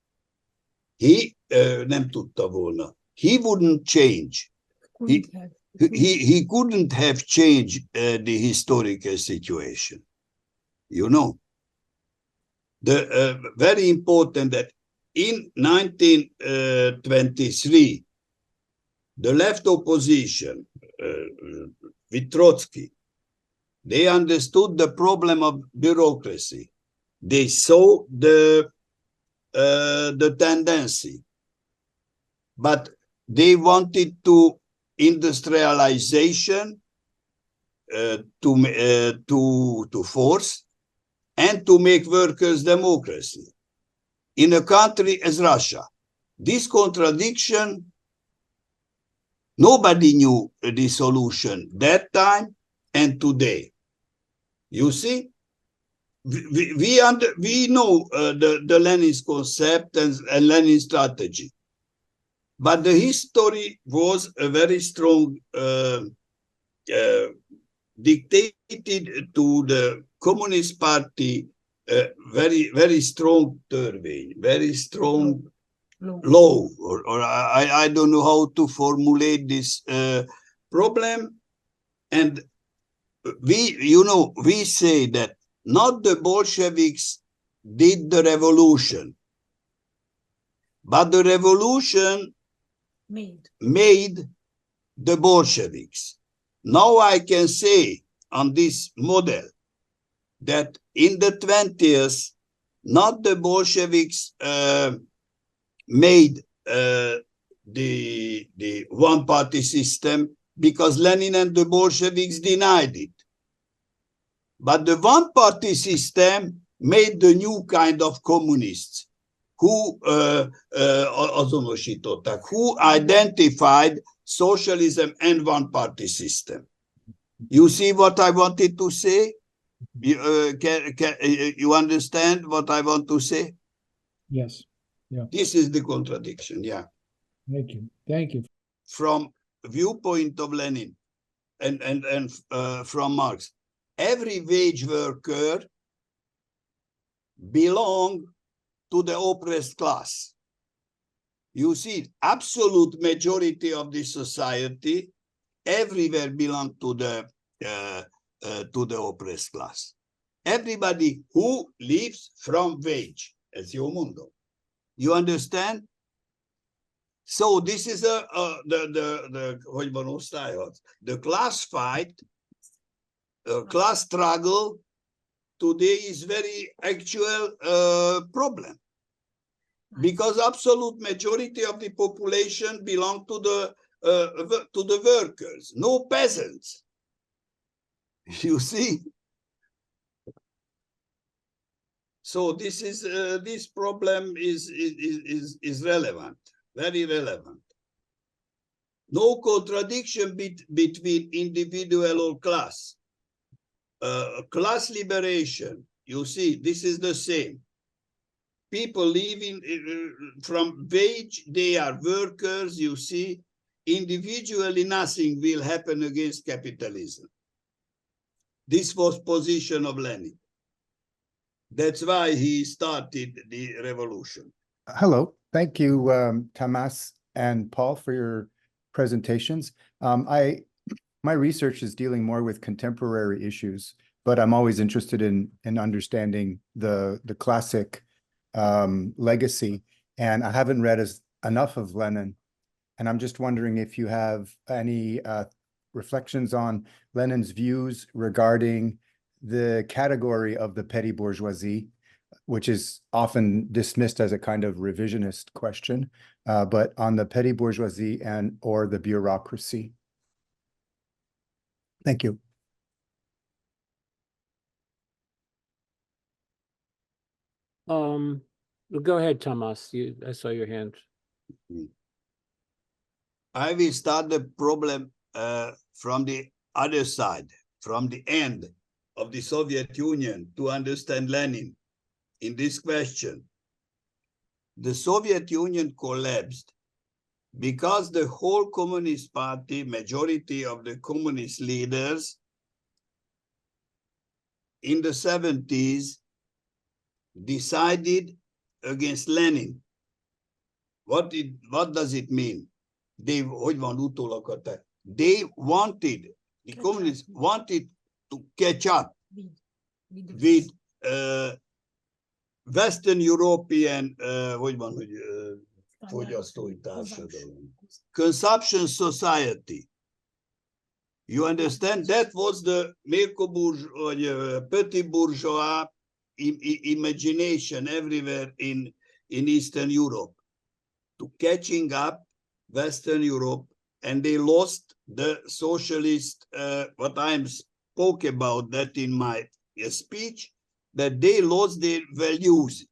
he nem tudta volna. He wouldn't change. He couldn't have changed the historical situation. You know, the very important that in 1923, the left opposition with Trotsky, they understood the problem of bureaucracy. They saw the tendency, but they wanted to industrialization to force and to make workers democracy in a country as Russia. This contradiction, nobody knew the solution that time and today. You see, we know the Lenin's concept and Lenin's strategy, but the history was a very strong, dictated to the Communist Party, very strong törvény, very strong law, or I don't know how to formulate this problem. And we say that not the Bolsheviks did the revolution, but the revolution made the Bolsheviks. Now I can say on this model that in the 20s, not the Bolsheviks made the one-party system, because Lenin and the Bolsheviks denied it. But the one-party system made the new kind of communists who azonosították, who identified socialism and one-party system. You see what I wanted to say? You understand what I want to say? Yes. Yeah. This is the contradiction. Yeah. Thank you. Thank you. From viewpoint of Lenin and from Marx, every wage worker belong to the oppressed class. You see, absolute majority of the society everywhere belong to the oppressed class. Everybody who lives from wage, as your mundo. You understand? So this is the class fight, class struggle today is very actual problem, because absolute majority of the population belong to the workers, no peasants. You see? So this is this problem is relevant, very relevant. No contradiction between individual or class. Class liberation, you see, this is the same. People living from wage, they are workers, you see. Individually, nothing will happen against capitalism. This was position of Lenin. That's why he started the revolution. Hello, thank you, Tamás and Paul, for your presentations. My research is dealing more with contemporary issues, but I'm always interested in understanding the classic legacy. And I haven't read enough of Lenin, and I'm just wondering if you have any reflections on Lenin's views regarding the category of the petty bourgeoisie, which is often dismissed as a kind of revisionist question, but on the petty bourgeoisie and or the bureaucracy. Thank you. Go ahead, Tamás. I saw your hand. I will start the problem from the other side, from the end of the Soviet Union to understand Lenin in this question. The Soviet Union collapsed because the whole Communist Party, majority of the communist leaders in the 70s decided against Lenin. What does it mean? They wanted, the communists wanted to catch up with Western European consumption society. You understand? That was the petit bourgeois imagination everywhere in Eastern Europe, to catching up Western Europe, and they lost the socialist, what I spoke about that in my speech, that they lost their values.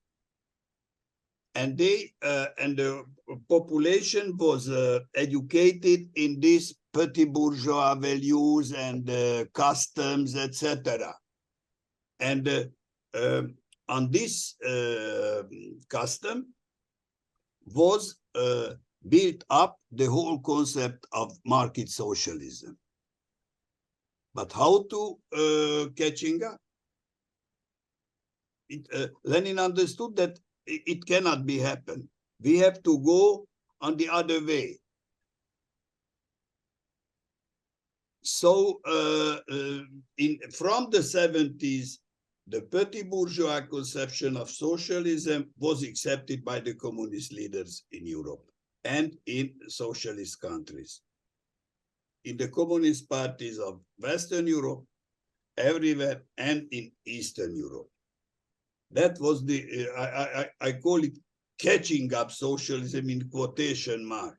And they and the population was educated in these petit bourgeois values and customs, etc. And on this custom was built up the whole concept of market socialism. But how to catching up? Lenin understood that it cannot be happen. We have to go on the other way. So from the 70s, the petit bourgeois conception of socialism was accepted by the communist leaders in Europe and in socialist countries. In the communist parties of Western Europe, everywhere, and in Eastern Europe. That was the, I call it catching up socialism in quotation mark.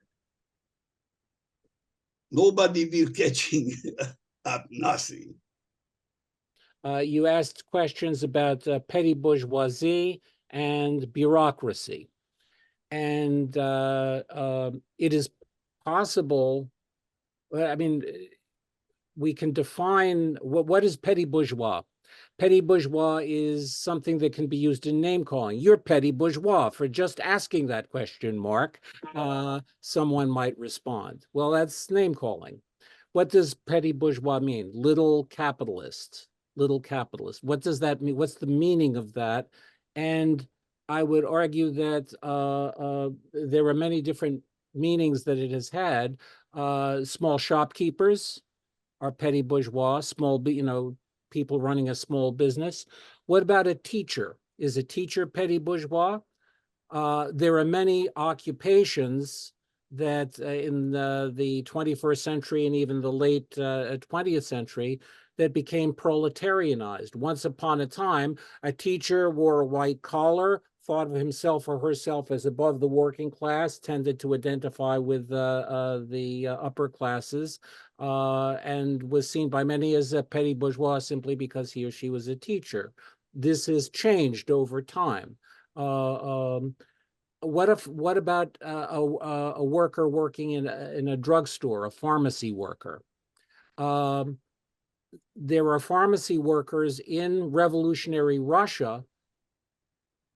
Nobody will catching up nothing. You asked questions about petty bourgeoisie and bureaucracy. And it is possible, I mean, we can define what is petty bourgeois. Petty bourgeois is something that can be used in name calling. You're petty bourgeois for just asking that question, Mark. Someone might respond. Well, that's name calling. What does petty bourgeois mean? Little capitalist, little capitalist. What does that mean? What's the meaning of that? And I would argue that there are many different meanings that it has had. Small shopkeepers are petty bourgeois, small, people running a small business. What about a teacher? Is a teacher petty bourgeois? There are many occupations that in the 21st century and even the late 20th century that became proletarianized. Once upon a time, a teacher wore a white collar, thought of himself or herself as above the working class, tended to identify with the upper classes, and was seen by many as a petty bourgeois simply because he or she was a teacher. This has changed over time. What about a worker working in a drugstore, a pharmacy worker? There are pharmacy workers in revolutionary Russia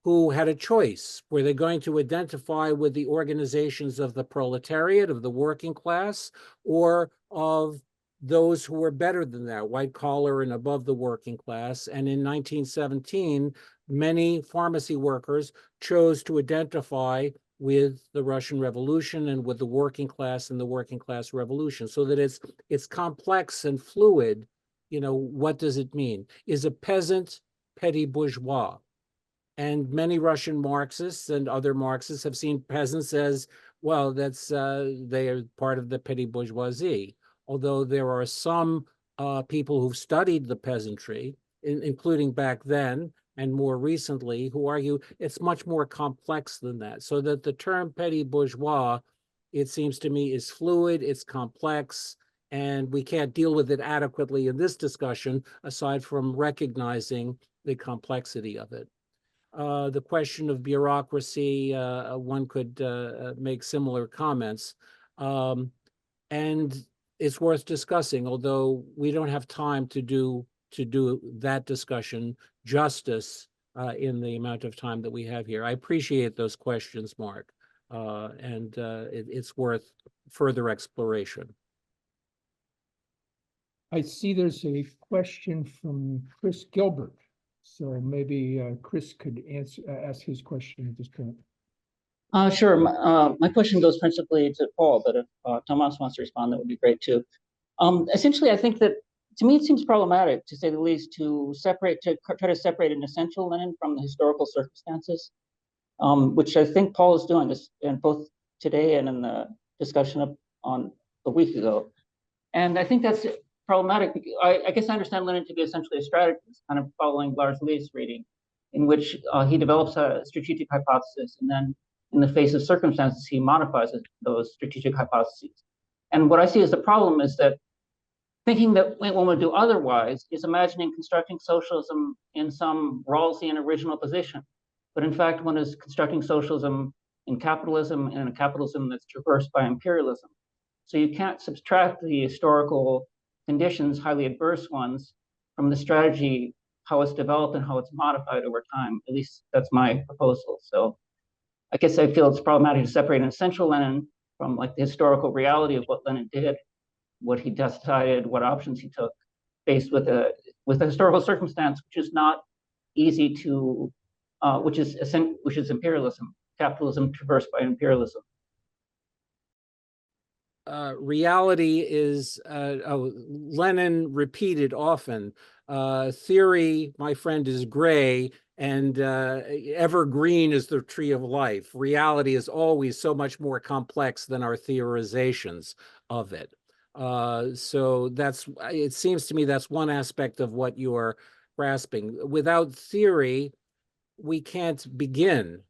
who had a choice. Were they going to identify with the organizations of the proletariat, of the working class, or of those who were better than that, white collar and above the working class? And in 1917, many pharmacy workers chose to identify with the Russian Revolution and with the working class and the working class revolution, so that it's complex and fluid. What does it mean? Is a peasant petty bourgeois? And many Russian Marxists and other Marxists have seen peasants as, well, that's they are part of the petty bourgeoisie. Although there are some people who've studied the peasantry, including back then, and more recently, who argue it's much more complex than that. So that the term petty bourgeois, it seems to me, is fluid, it's complex, and we can't deal with it adequately in this discussion, aside from recognizing the complexity of it. The question of bureaucracy, one could make similar comments. And it's worth discussing, although we don't have time to do that discussion justice in the amount of time that we have here. I appreciate those questions, Mark, and it's worth further exploration. I see there's a question from Chris Gilbert. So maybe Chris could ask his question at this point. Sure. My question goes principally to Paul, but if Tamás wants to respond, that would be great too. Essentially, I think that, to me, it seems problematic, to say the least, to try to separate an essential Lenin from the historical circumstances, which I think Paul is doing, in both today and in the discussion on a week ago. And I think that's problematic. I guess I understand Lenin to be essentially a strategist, kind of following Lars Lee's reading, in which he develops a strategic hypothesis, and then in the face of circumstances, he modifies those strategic hypotheses. And what I see as the problem is that thinking that one would do otherwise is imagining constructing socialism in some Rawlsian original position. But in fact, one is constructing socialism in capitalism, and a capitalism that's traversed by imperialism. So you can't subtract the historical conditions, highly adverse ones, from the strategy, how it's developed and how it's modified over time. At least that's my proposal. So I guess I feel it's problematic to separate an essential Lenin from like the historical reality of what Lenin did, what he decided, what options he took, faced with a historical circumstance which is not easy to, which is imperialism, capitalism traversed by imperialism. Reality is, Lenin repeated often, theory, my friend, is gray, and evergreen is the tree of life. Reality is always so much more complex than our theorizations of it. So it seems to me that's one aspect of what you're grasping. Without theory, we can't begin.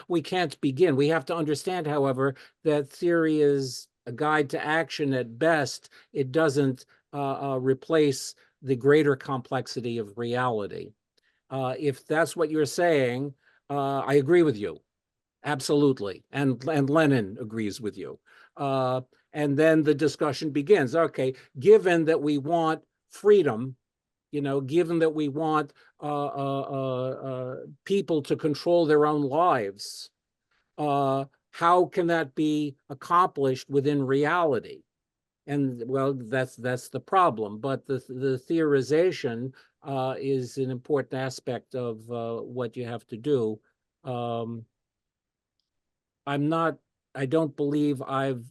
We can't begin. We have to understand, however, that theory is a guide to action at best. It doesn't replace the greater complexity of reality. If that's what you're saying, I agree with you, absolutely, and Lenin agrees with you. And then the discussion begins. Okay, given that we want freedom, given that we want people to control their own lives, how can that be accomplished within reality? And well, that's the problem. But the theorization is an important aspect of what you have to do. I don't believe I've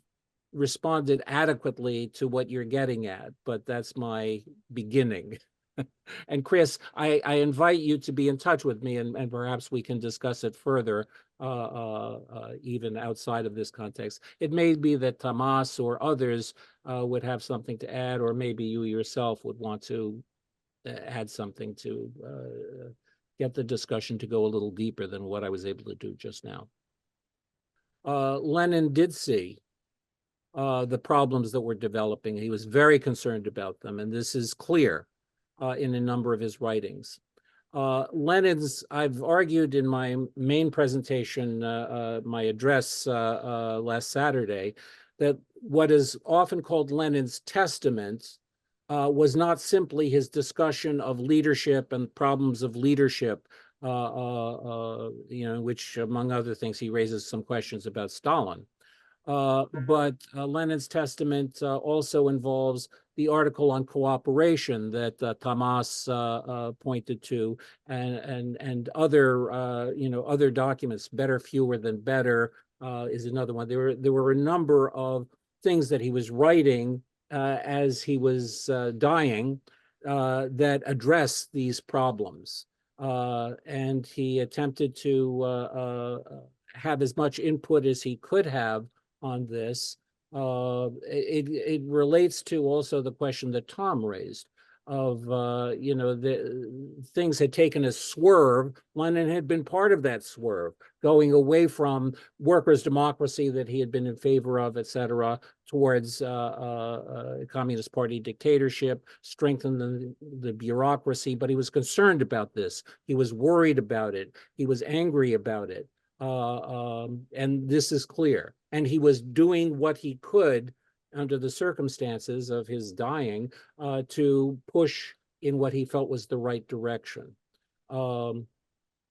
responded adequately to what you're getting at, but that's my beginning. And Chris, I invite you to be in touch with me, and perhaps we can discuss it further, even outside of this context. It may be that Tamás or others would have something to add, or maybe you yourself would want to add something to get the discussion to go a little deeper than what I was able to do just now. Lenin did see the problems that were developing. He was very concerned about them, and this is clear in a number of his writings. I've argued in my main presentation, my address last Saturday, that what is often called Lenin's testament was not simply his discussion of leadership and problems of leadership, which, among other things, he raises some questions about Stalin. But Lenin's testament also involves the article on cooperation that Tamás pointed to, and other other documents. Better, fewer than better is another one. There were a number of things that he was writing as he was dying that address these problems, and he attempted to have as much input as he could have on this. It relates to also the question that Tom raised of things had taken a swerve. Lenin had been part of that swerve, going away from workers' democracy that he had been in favor of, et cetera, towards Communist Party dictatorship, strengthen the bureaucracy. But he was concerned about this. He was worried about it. He was angry about it. And this is clear. And he was doing what he could under the circumstances of his dying to push in what he felt was the right direction. And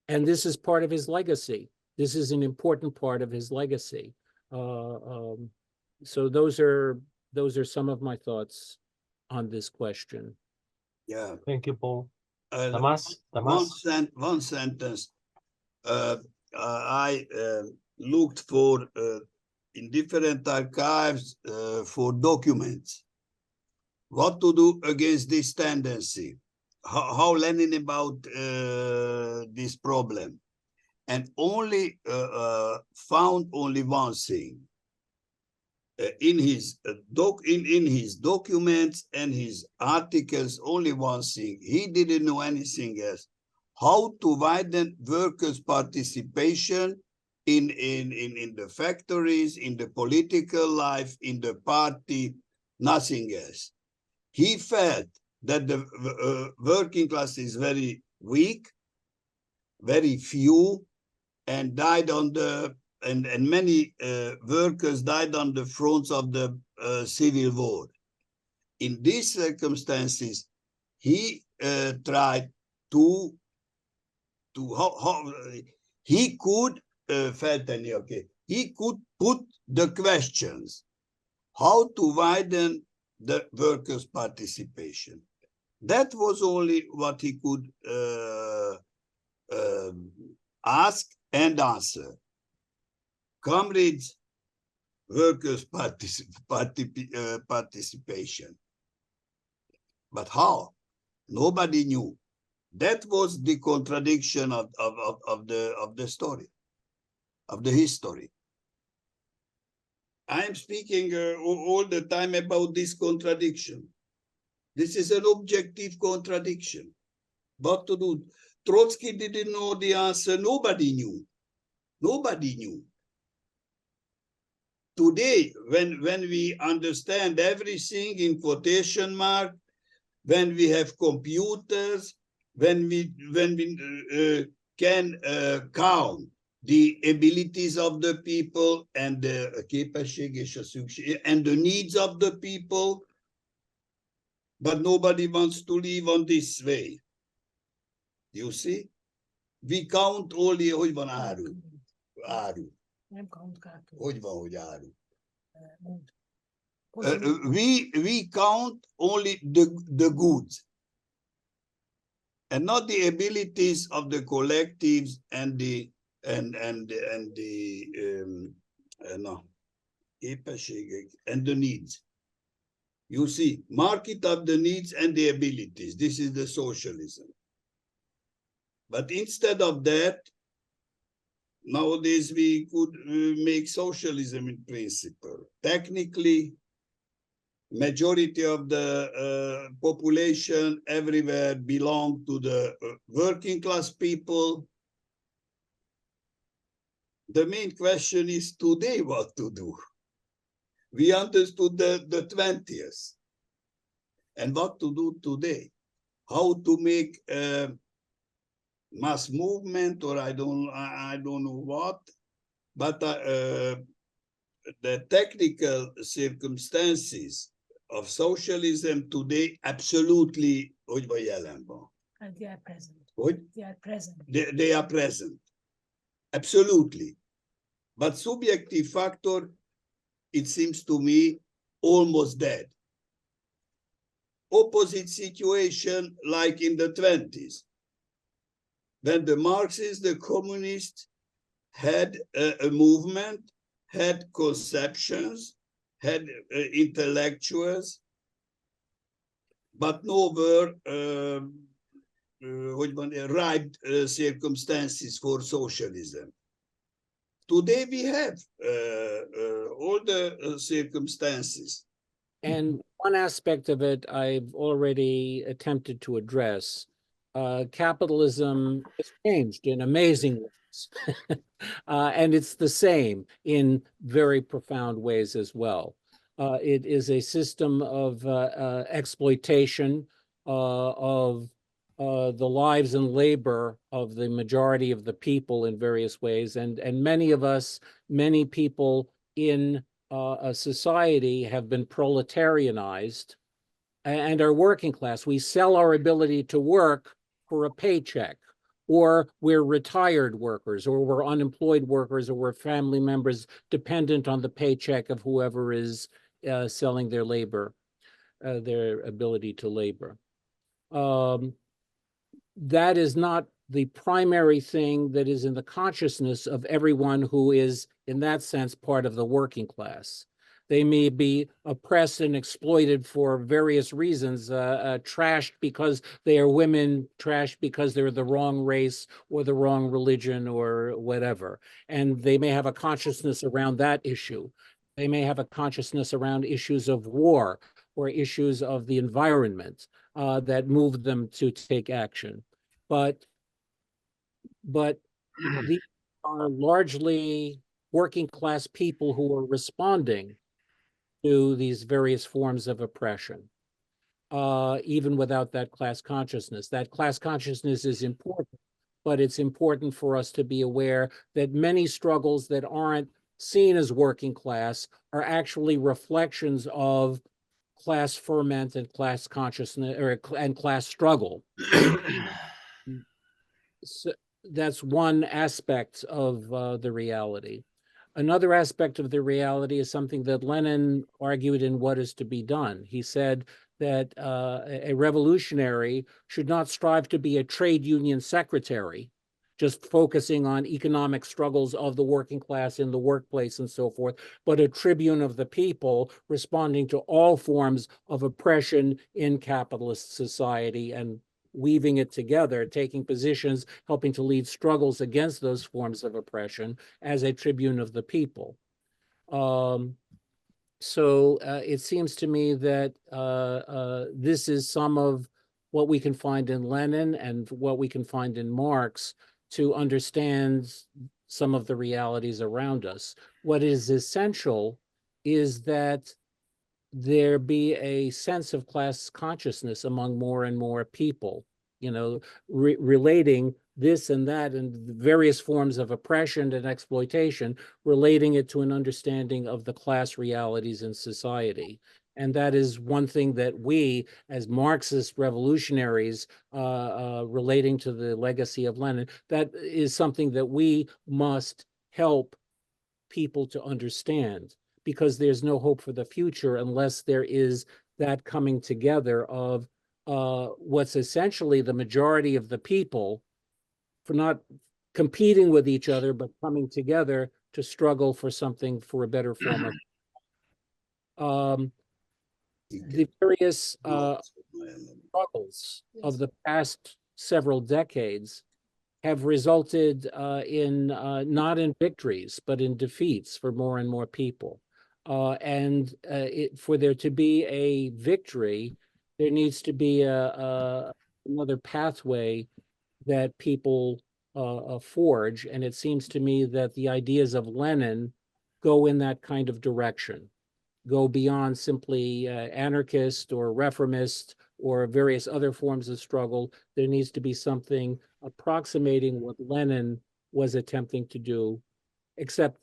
this is part of his legacy. This is an important part of his legacy. So those are some of my thoughts on this question. Yeah. Thank you, Paul. One Tamás? sentence. I looked for in different archives for documents. What to do against this tendency? How Lenin about this problem? And only found only one thing. In his documents and his articles, only one thing. He didn't know anything else. How to widen workers' participation in the factories, in the political life, in the party, nothing else. He felt that the working class is very weak, very few, and died on the and many workers died on the fronts of the civil war. In these circumstances, he tried to how he could he could put the questions how to widen the workers' participation. That was only what he could ask and answer. Comrades, workers' participation. But how? Nobody knew. That was the contradiction of the story, of the history. I am speaking all the time about this contradiction. This is an objective contradiction. What to do? Trotsky didn't know the answer. Nobody knew. Nobody knew. Today, when we understand everything in quotation mark, when we have computers, when we can count the abilities of the people and the and the needs of the people, but nobody wants to live on this way. You see? We count only, hogy van áru. Áru. Hogy van, hogy áru. We count only the goods and not the abilities of the collectives and the needs. You see, market of the needs and the abilities. This is the socialism. But instead of that, nowadays we could make socialism in principle. Technically, majority of the population everywhere belong to the working class people. The main question is today what to do. We understood the 20th. And what to do today? How to make mass movement, or I don't know what, but the technical circumstances of socialism today absolutely hogy van jelen van. They are present. Hogy? They are present. They are present. Absolutely. But subjective factor, it seems to me, almost dead. Opposite situation like in the 20s. When the Marxists, the communists had a movement, had conceptions, had intellectuals, but no were ripe circumstances for socialism. Today we have all the circumstances. And one aspect of it I've already attempted to address, capitalism has changed in amazing ways. And it's the same in very profound ways as well. It is a system of exploitation of the lives and labor of the majority of the people in various ways. And many of us, many people in a society have been proletarianized and are working class. We sell our ability to work for a paycheck, or we're retired workers, or we're unemployed workers, or we're family members dependent on the paycheck of whoever is selling their labor, their ability to labor. That is not the primary thing that is in the consciousness of everyone who is, in that sense, part of the working class. They may be oppressed and exploited for various reasons, trashed because they are women, trashed because they're the wrong race or the wrong religion or whatever. And they may have a consciousness around that issue. They may have a consciousness around issues of war or issues of the environment that move them to take action. But these are largely working class people who are responding to these various forms of oppression, even without that class consciousness. That class consciousness is important, but it's important for us to be aware that many struggles that aren't seen as working class are actually reflections of class ferment and class consciousness and class struggle. So that's one aspect of the reality. Another aspect of the reality is something that Lenin argued in What Is to Be Done. He said that a revolutionary should not strive to be a trade union secretary, just focusing on economic struggles of the working class in the workplace and so forth, but a tribune of the people responding to all forms of oppression in capitalist society and weaving it together, taking positions, helping to lead struggles against those forms of oppression as a tribune of the people. So it seems to me that this is some of what we can find in Lenin and what we can find in Marx to understand some of the realities around us. What is essential is that there be a sense of class consciousness among more and more people, you know, relating this and that and various forms of oppression and exploitation, relating it to an understanding of the class realities in society. And that is one thing that we, as Marxist revolutionaries, relating to the legacy of Lenin, that is something that we must help people to understand, because there's no hope for the future unless there is that coming together of what's essentially the majority of the people, for not competing with each other, but coming together to struggle for something, for a better form of the various struggles of the past several decades have resulted in not in victories, but in defeats for more and more people. For there to be a victory, there needs to be another pathway that people forge. And it seems to me that the ideas of Lenin go in that kind of direction, go beyond simply anarchist or reformist or various other forms of struggle. There needs to be something approximating what Lenin was attempting to do, except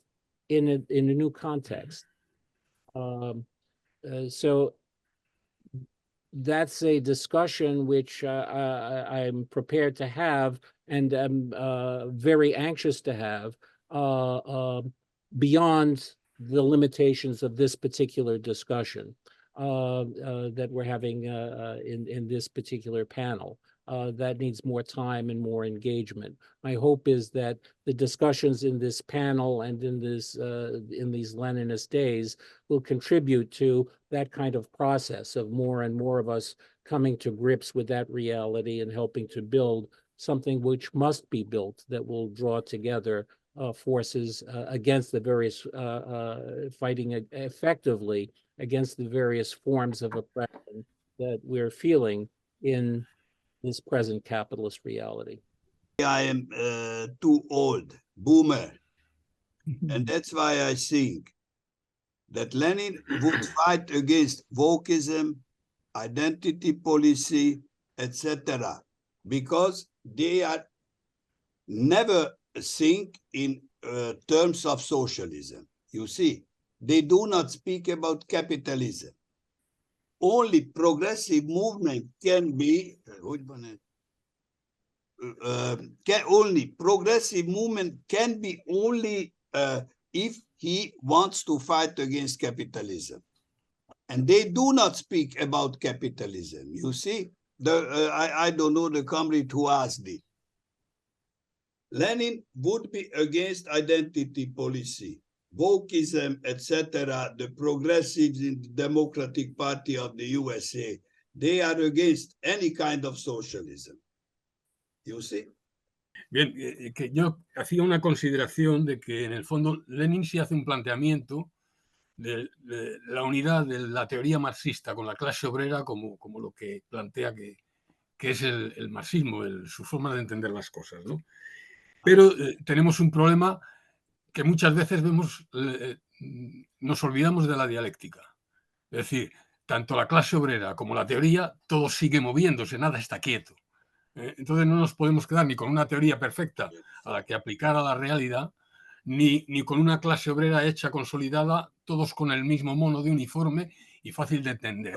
in a new context. So that's a discussion which I'm prepared to have, and I'm very anxious to have beyond the limitations of this particular discussion that we're having in this particular panel. That needs more time and more engagement. My hope is that the discussions in this panel and in these Leninist days will contribute to that kind of process of more and more of us coming to grips with that reality and helping to build something which must be built, that will draw together forces against the various, fighting effectively against the various forms of oppression that we're feeling in this present capitalist reality. I am too old, boomer. Mhm. And that's why I think that Lenin would fight against wokeism, identity policy, etc., because they are never think in terms of socialism. You see, they do not speak about capitalism. Only progressive movement can be only progressive movement can be only if he wants to fight against capitalism. And they do not speak about capitalism. You see, I don't know the comrade who asked it. Lenin would be against identity policy, wokeism, etc. The progressives in the Democratic Party of the USA, they are against any kind of socialism. You see? Bien, que yo hacía una consideración de que en el fondo Lenin sí hace un planteamiento de la unidad de la teoría marxista con la clase obrera como lo que plantea que es el marxismo, su forma de entender las cosas, ¿no? Pero tenemos un problema que muchas veces nos olvidamos de la dialéctica. Es decir, tanto la clase obrera como la teoría, todo sigue moviéndose, nada está quieto. Entonces no nos podemos quedar ni con una teoría perfecta a la que aplicar a la realidad, ni con una clase obrera hecha, consolidada, todos con el mismo mono de uniforme y fácil de entender.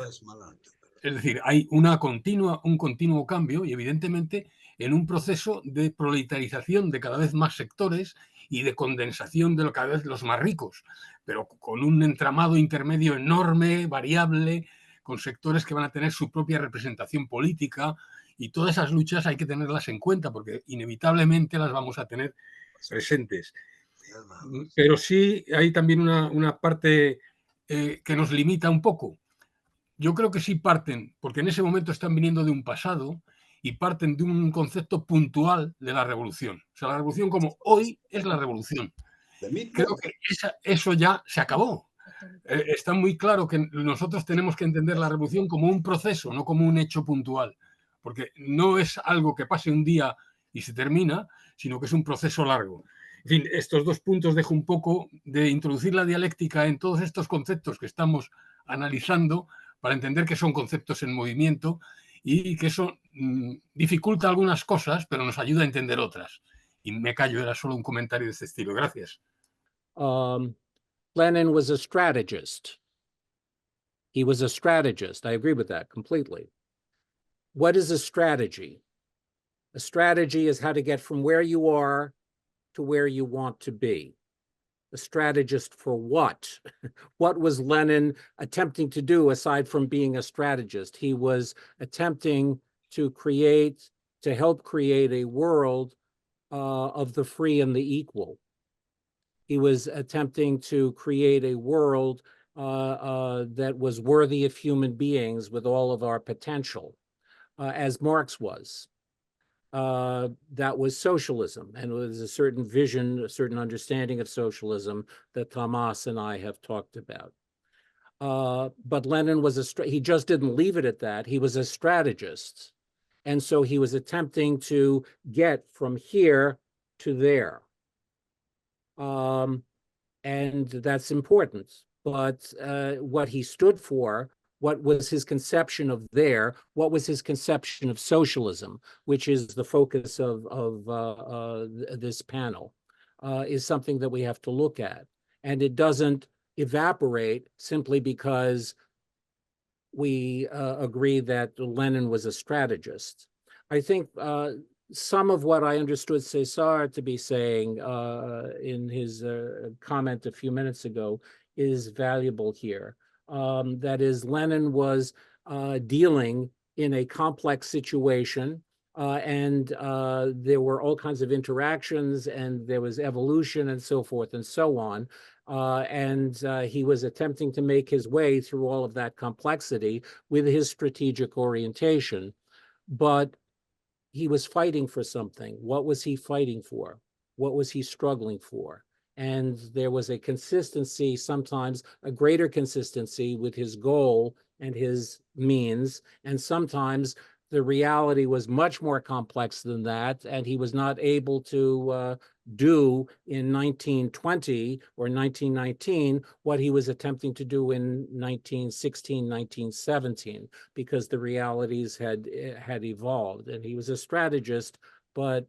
Es decir, hay un continuo cambio y evidentemente en un proceso de proletarización de cada vez más sectores y de condensación de cada vez los más ricos, pero con un entramado intermedio enorme, variable, con sectores que van a tener su propia representación política, y todas esas luchas hay que tenerlas en cuenta porque inevitablemente las vamos a tener presentes. Pero sí hay también una parte que nos limita un poco. Yo creo que sí parten, porque en ese momento están viniendo de un pasado y parten de un concepto puntual de la revolución. O sea, la revolución como hoy es la revolución. Creo que eso ya se acabó. Está muy claro que nosotros tenemos que entender la revolución como un proceso, no como un hecho puntual, porque no es algo que pase un día y se termina, sino que es un proceso largo. En fin, estos dos puntos dejo un poco de introducir la dialéctica en todos estos conceptos que estamos analizando para entender que son conceptos en movimiento y que eso dificulta algunas cosas, pero nos ayuda a entender otras. Y me callo, era solo un comentario de este estilo. Gracias. Lenin was a strategist. He was a strategist. I agree with that completely. What is a strategy? A strategy is how to get from where you are to where you want to be. A strategist for what? What was Lenin attempting to do aside from being a strategist? He was attempting to help create a world of the free and the equal. He was attempting to create a world that was worthy of human beings with all of our potential, as Marx was. That was socialism, and it was a certain vision, a certain understanding of socialism that Tamás and I have talked about. But Lenin he just didn't leave it at that. He was a strategist. And so he was attempting to get from here to there. And that's important. But what he stood for, what was his conception of there, what was his conception of socialism, which is the focus of this panel, is something that we have to look at. And it doesn't evaporate simply because we agree that Lenin was a strategist. I think some of what I understood César to be saying in his comment a few minutes ago is valuable here. That is, Lenin was dealing in a complex situation, and there were all kinds of interactions, and there was evolution and so forth and so on. And he was attempting to make his way through all of that complexity with his strategic orientation. But he was fighting for something. What was he fighting for? What was he struggling for? And there was a consistency, sometimes a greater consistency with his goal and his means, and sometimes the reality was much more complex than that, and he was not able to do in 1920 or 1919 what he was attempting to do in 1916, 1917, because the realities had evolved. And he was a strategist, but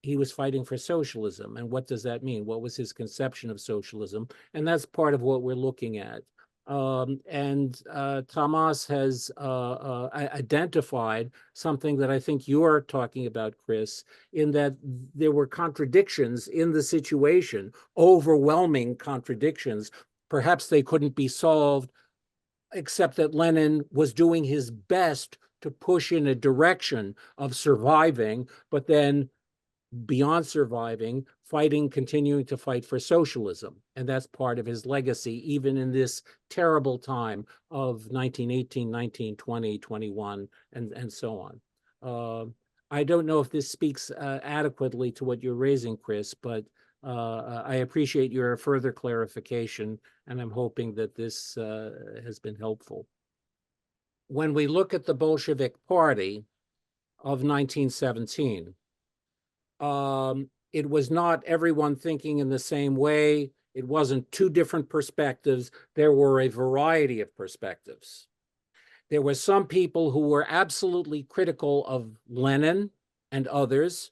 he was fighting for socialism. And what does that mean? What was his conception of socialism? And that's part of what we're looking at. Tamás has identified something that I think you're talking about, Chris, in that there were contradictions in the situation, overwhelming contradictions. Perhaps they couldn't be solved, except that Lenin was doing his best to push in a direction of surviving, but then beyond surviving, continuing to fight for socialism. And that's part of his legacy, even in this terrible time of 1918, 1920, 21, and so on. I don't know if this speaks adequately to what you're raising, Chris, but I appreciate your further clarification, and I'm hoping that this has been helpful. When we look at the Bolshevik Party of 1917, it was not everyone thinking in the same way. It wasn't two different perspectives. There were a variety of perspectives. There were some people who were absolutely critical of Lenin and others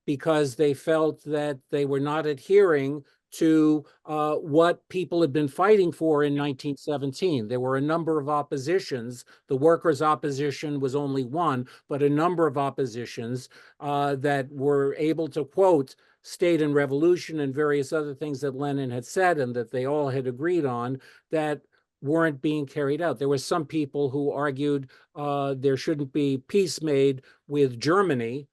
because they felt that they were not adhering to what people had been fighting for in 1917. There were a number of oppositions. The workers' opposition was only one, but a number of oppositions that were able to quote State and Revolution and various other things that Lenin had said and that they all had agreed on that weren't being carried out. There were some people who argued there shouldn't be peace made with Germany,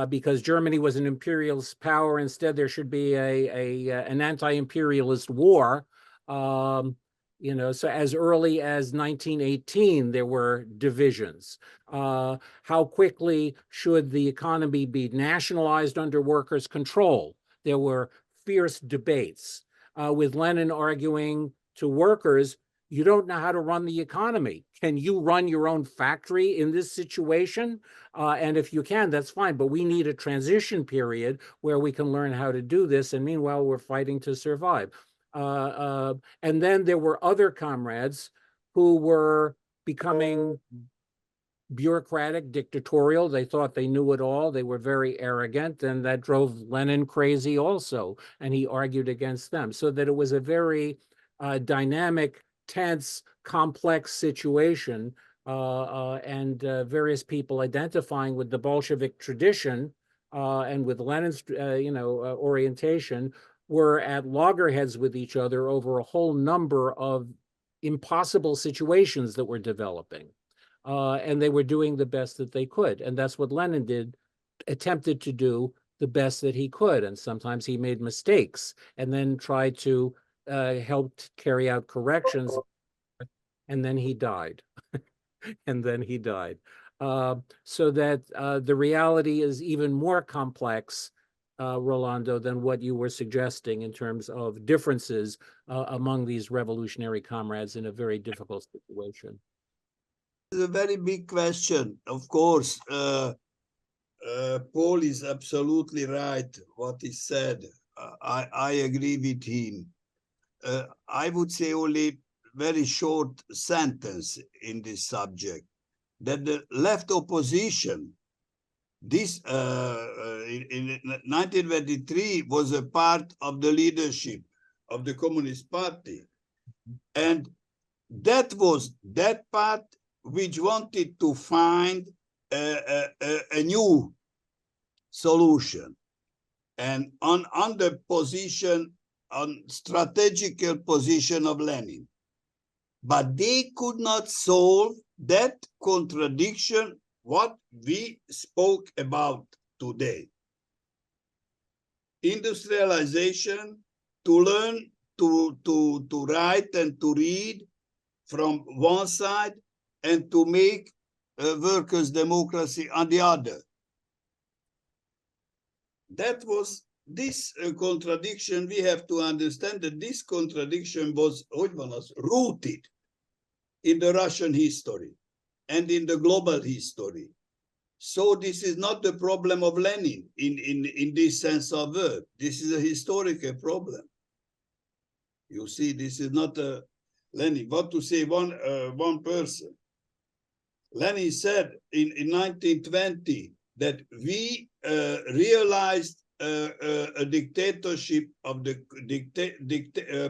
because Germany was an imperialist power. Instead, there should be an anti-imperialist war. So as early as 1918, there were divisions. How quickly should the economy be nationalized under workers' control? There were fierce debates, with Lenin arguing to workers, you don't know how to run the economy. Can you run your own factory in this situation? And if you can, that's fine. But we need a transition period where we can learn how to do this. And meanwhile, we're fighting to survive. And then there were other comrades who were becoming bureaucratic, dictatorial. They thought they knew it all. They were very arrogant. And that drove Lenin crazy also. And he argued against them. So that it was a very dynamic, tense, complex situation, and various people identifying with the Bolshevik tradition and with Lenin's, orientation, were at loggerheads with each other over a whole number of impossible situations that were developing, and they were doing the best that they could, and that's what Lenin did, attempted to do the best that he could, and sometimes he made mistakes, and then tried to helped carry out corrections, and then he died. So that the reality is even more complex, Rolando, than what you were suggesting in terms of differences among these revolutionary comrades in a very difficult situation. It's a very big question. Of course, Paul is absolutely right what he said. I agree with him. I would say only very short sentence in this subject, that the left opposition, this in 1923 was a part of the leadership of the Communist Party. And that was that part which wanted to find a new solution. And on the position, on strategical position of Lenin. But they could not solve that contradiction what we spoke about today. Industrialization, to learn to write and to read from one side, and to make workers' democracy on the other. That was this contradiction. We have to understand that this contradiction was rooted in the Russian history and in the global history. So this is not the problem of Lenin in this sense of word. This is a historical problem. You see, this is not a Lenin. What to say one person? Lenin said in 1920 that we realized a dictatorship of the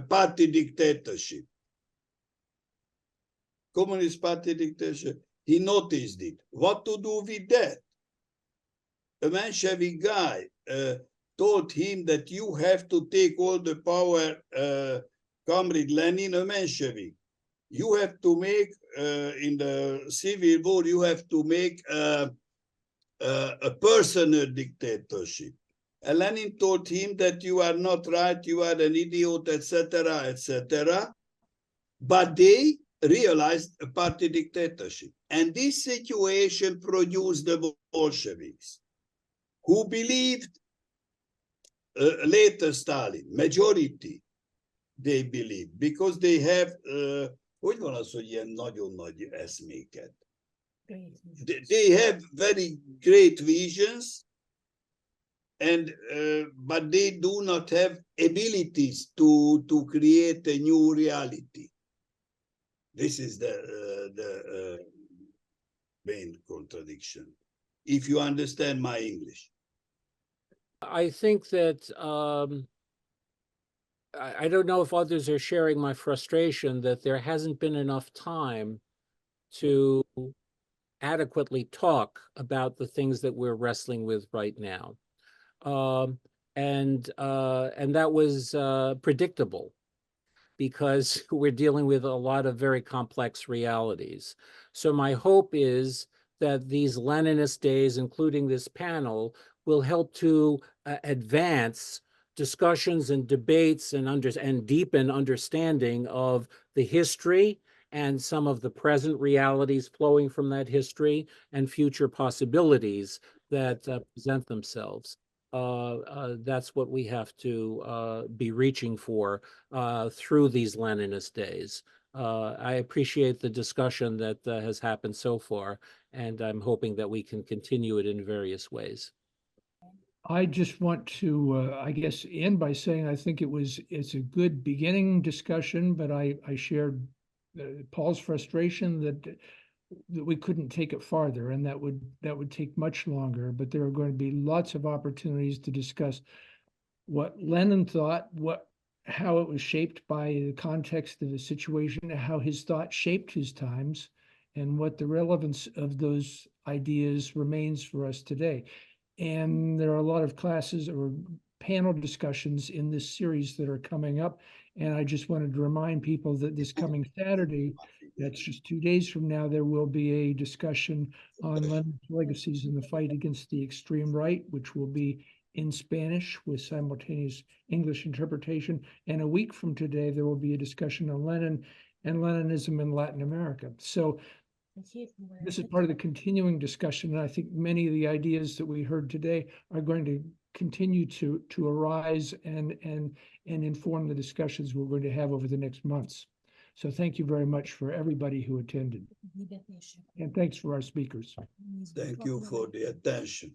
party dictatorship. Communist party dictatorship. He noticed it. What to do with that? A Menshevik guy told him that you have to take all the power, Comrade Lenin, a Menshevik. You have to make, in the Civil War, you have to make a personal dictatorship. And Lenin told him that you are not right, you are an idiot, etc., etc. But they realized a party dictatorship. And this situation produced the Bolsheviks, who believed later Stalin, majority, they believe, because they have, hogy van az, hogy ilyen nagyon nagy eszméket? They have very great visions, and but they do not have abilities to create a new reality. This is the main contradiction, if you understand my English. I think that I don't know if others are sharing my frustration that there hasn't been enough time to adequately talk about the things that we're wrestling with right now. And that was predictable, because we're dealing with a lot of very complex realities. So my hope is that these Leninist days, including this panel, will help to advance discussions and debates and deepen understanding of the history and some of the present realities flowing from that history and future possibilities that present themselves. That's what we have to be reaching for through these Leninist days. I appreciate the discussion that has happened so far, and I'm hoping that we can continue it in various ways. I just want to, I guess, end by saying I think it's a good beginning discussion, but I shared Paul's frustration that we couldn't take it farther, and that would take much longer. But there are going to be lots of opportunities to discuss what Lenin thought, how it was shaped by the context of the situation, how his thought shaped his times, and what the relevance of those ideas remains for us today. And there are a lot of classes or panel discussions in this series that are coming up. And I just wanted to remind people that this coming Saturday, that's just 2 days from now, there will be a discussion on Lenin's legacies in the fight against the extreme right, which will be in Spanish with simultaneous English interpretation. And a week from today, there will be a discussion on Lenin and Leninism in Latin America. So this is part of the continuing discussion, and I think many of the ideas that we heard today are going to continue to arise and inform the discussions we're going to have over the next months. So thank you very much for everybody who attended. And thanks for our speakers. Thank you for the attention.